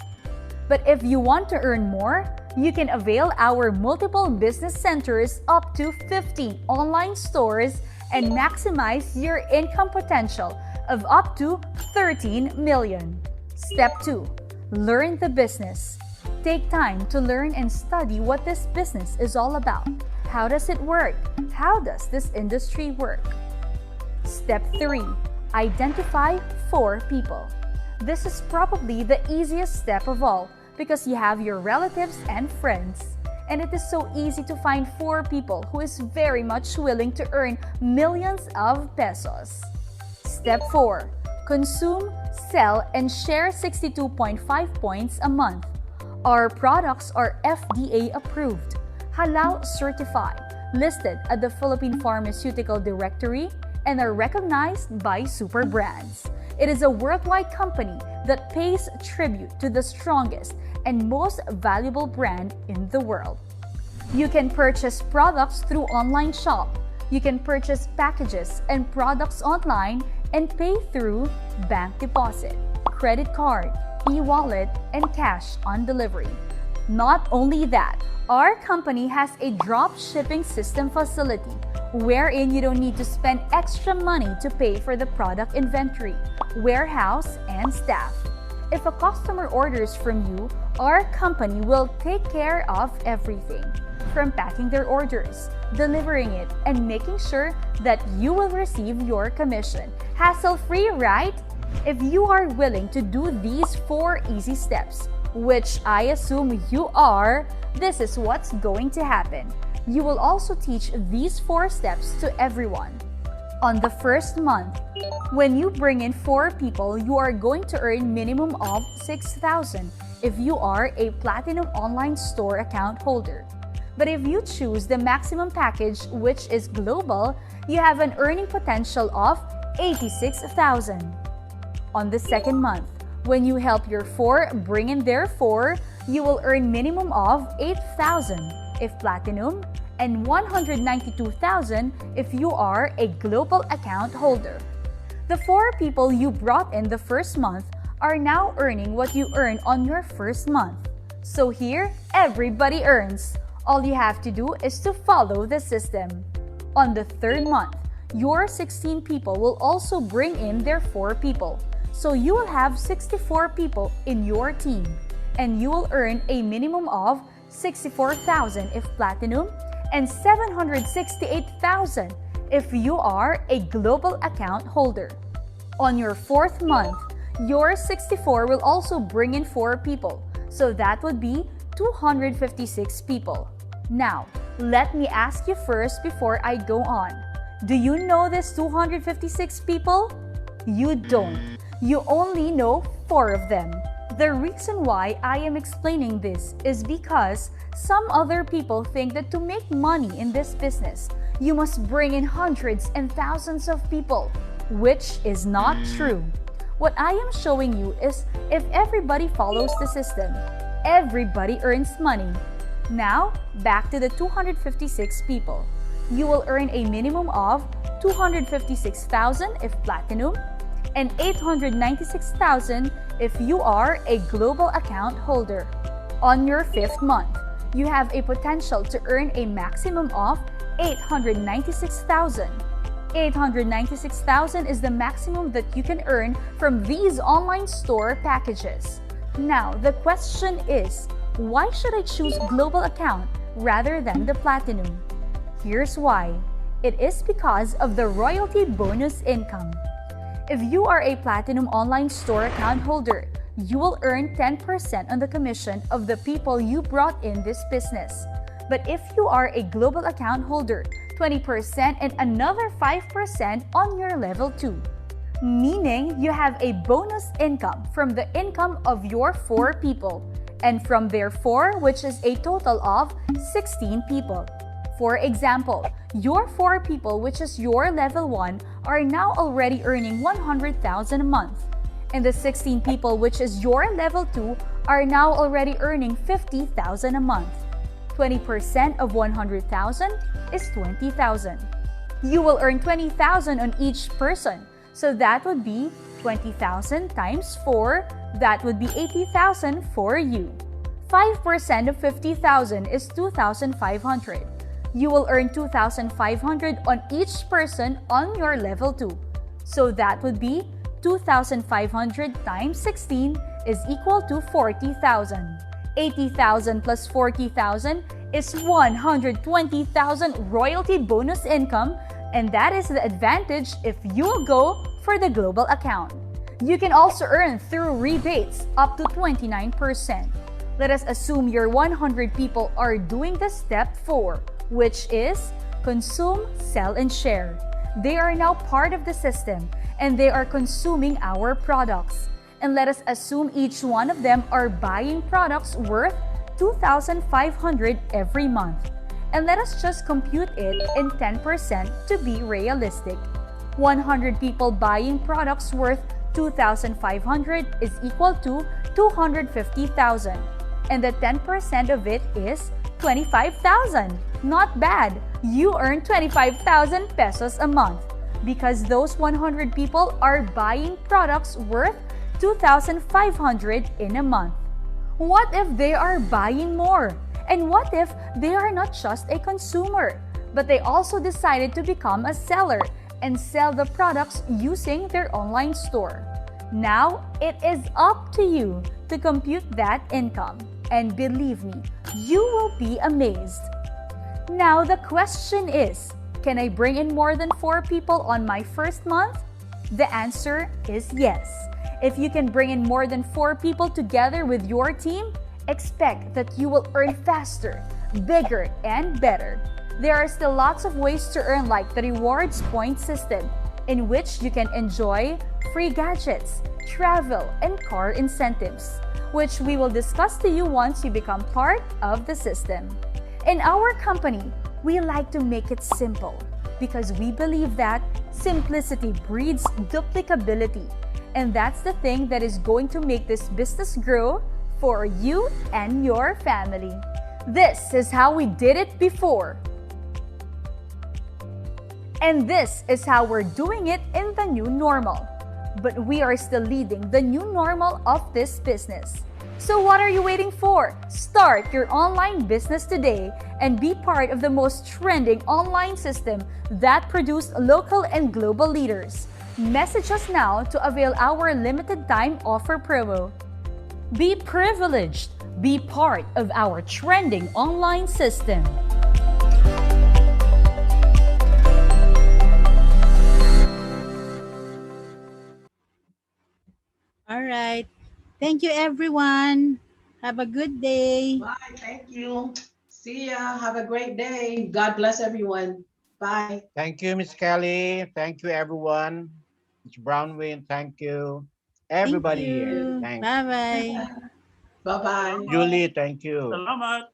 But if you want to earn more, you can avail our multiple business centers up to 15 online stores and maximize your income potential of up to 13 million. Step 2. Learn the business. Take time to learn and study what this business is all about. How does it work? How does this industry work? Step 3. Identify 4 people. This is probably the easiest step of all because you have your relatives and friends. And it is so easy to find 4 people who is very much willing to earn millions of pesos. Step 4. Consume, sell, and share 62.5 points a month. Our products are FDA approved, halal certified, listed at the Philippine Pharmaceutical Directory, and are recognized by super brands. It is a worldwide company that pays tribute to the strongest and most valuable brand in the world. You can purchase products through online shop. You can purchase packages and products online and pay through bank deposit, credit card, e-wallet, and cash on delivery. Not only that, our company has a drop shipping system facility wherein you don't need to spend extra money to pay for the product inventory, warehouse, and staff. If a customer orders from you, our company will take care of everything, from packing their orders, delivering it, and making sure that you will receive your commission. Hassle-free, right? If you are willing to do these 4 easy steps, which I assume you are, this is what's going to happen. You will also teach these 4 steps to everyone. On the first month, when you bring in 4 people, you are going to earn minimum of 6,000 if you are a Platinum Online Store account holder. But if you choose the maximum package, which is global, you have an earning potential of 86,000. On the second month, when you help your 4 bring in their 4, you will earn minimum of 8,000 if Platinum and 192,000 if you are a global account holder. The 4 people you brought in the first month are now earning what you earn on your first month. So here, everybody earns. All you have to do is to follow the system. On the third month, your 16 people will also bring in their 4 people. So you will have 64 people in your team, and you will earn a minimum of 64,000 if Platinum and 768,000 if you are a global account holder. On your 4th month, your 64 will also bring in 4 people, so that would be 256 people. Now, let me ask you first before I go on. Do you know this 256 people? You don't. You only know 4 of them. The reason why I am explaining this is because some other people think that to make money in this business, you must bring in hundreds and thousands of people, which is not true. What I am showing you is if everybody follows the system, everybody earns money. Now, back to the 256 people. You will earn a minimum of 256,000 if Platinum and 896,000 if you are a global account holder. On your 5th month, you have a potential to earn a maximum of 896,000. 896,000 is the maximum that you can earn from these online store packages. Now, the question is, why should I choose global account rather than the Platinum? Here's why. It is because of the royalty bonus income. If you are a Platinum Online Store account holder, you will earn 10% on the commission of the people you brought in this business. But if you are a global account holder, 20% and another 5% on your level 2. Meaning you have a bonus income from the income of your 4 people and from their 4, which is a total of 16 people. For example, your 4 people, which is your level 1, are now already earning 100,000 a month. And the 16 people, which is your level 2, are now already earning 50,000 a month. 20% of 100,000 is 20,000. You will earn 20,000 on each person. So that would be 20,000 times 4. That would be 80,000 for you. 5% of 50,000 is 2,500. You will earn 2,500 on each person on your level 2. So that would be 2,500 times 16 is equal to 40,000. 80,000 plus 40,000 is 120,000 royalty bonus income, and that is the advantage if you go for the global account. You can also earn through rebates up to 29%. Let us assume your 100 people are doing the step 4, which is consume, sell, and share. They are now part of the system and they are consuming our products. And let us assume each one of them are buying products worth 2,500 every month. And let us just compute it in 10% to be realistic. 100 people buying products worth 2,500 is equal to 250,000. And the 10% of it is 25,000. Not bad. You earn 25,000 pesos a month because those 100 people are buying products worth 2,500 in a month. What if they are buying more? And what if they are not just a consumer, but they also decided to become a seller and sell the products using their online store? Now, it is up to you to compute that income. And believe me, you will be amazed. Now, the question is, can I bring in more than 4 people on my first month? The answer is yes. If you can bring in more than 4 people together with your team, expect that you will earn faster, bigger, and better. There are still lots of ways to earn, like the rewards point system, in which you can enjoy free gadgets, travel, and car incentives, which we will discuss to you once you become part of the system. In our company, we like to make it simple because we believe that simplicity breeds duplicability. And that's the thing that is going to make this business grow for you and your family. This is how we did it before. And this is how we're doing it in the new normal. But we are still leading the new normal of this business. So what are you waiting for? Start your online business today and be part of the most trending online system that produce local and global leaders. Message us now to avail our limited time offer promo. Be privileged. Be part of our trending online system. All right. Thank you, everyone. Have a good day. Bye. Thank you. See ya. Have a great day. God bless everyone. Bye. Thank you, Miss Kelly. Thank you, everyone. Ms. Brownwyn, thank you. Thank Everybody here, you. thanks. Bye-bye. Bye-bye. Julie, thank you. Salamat.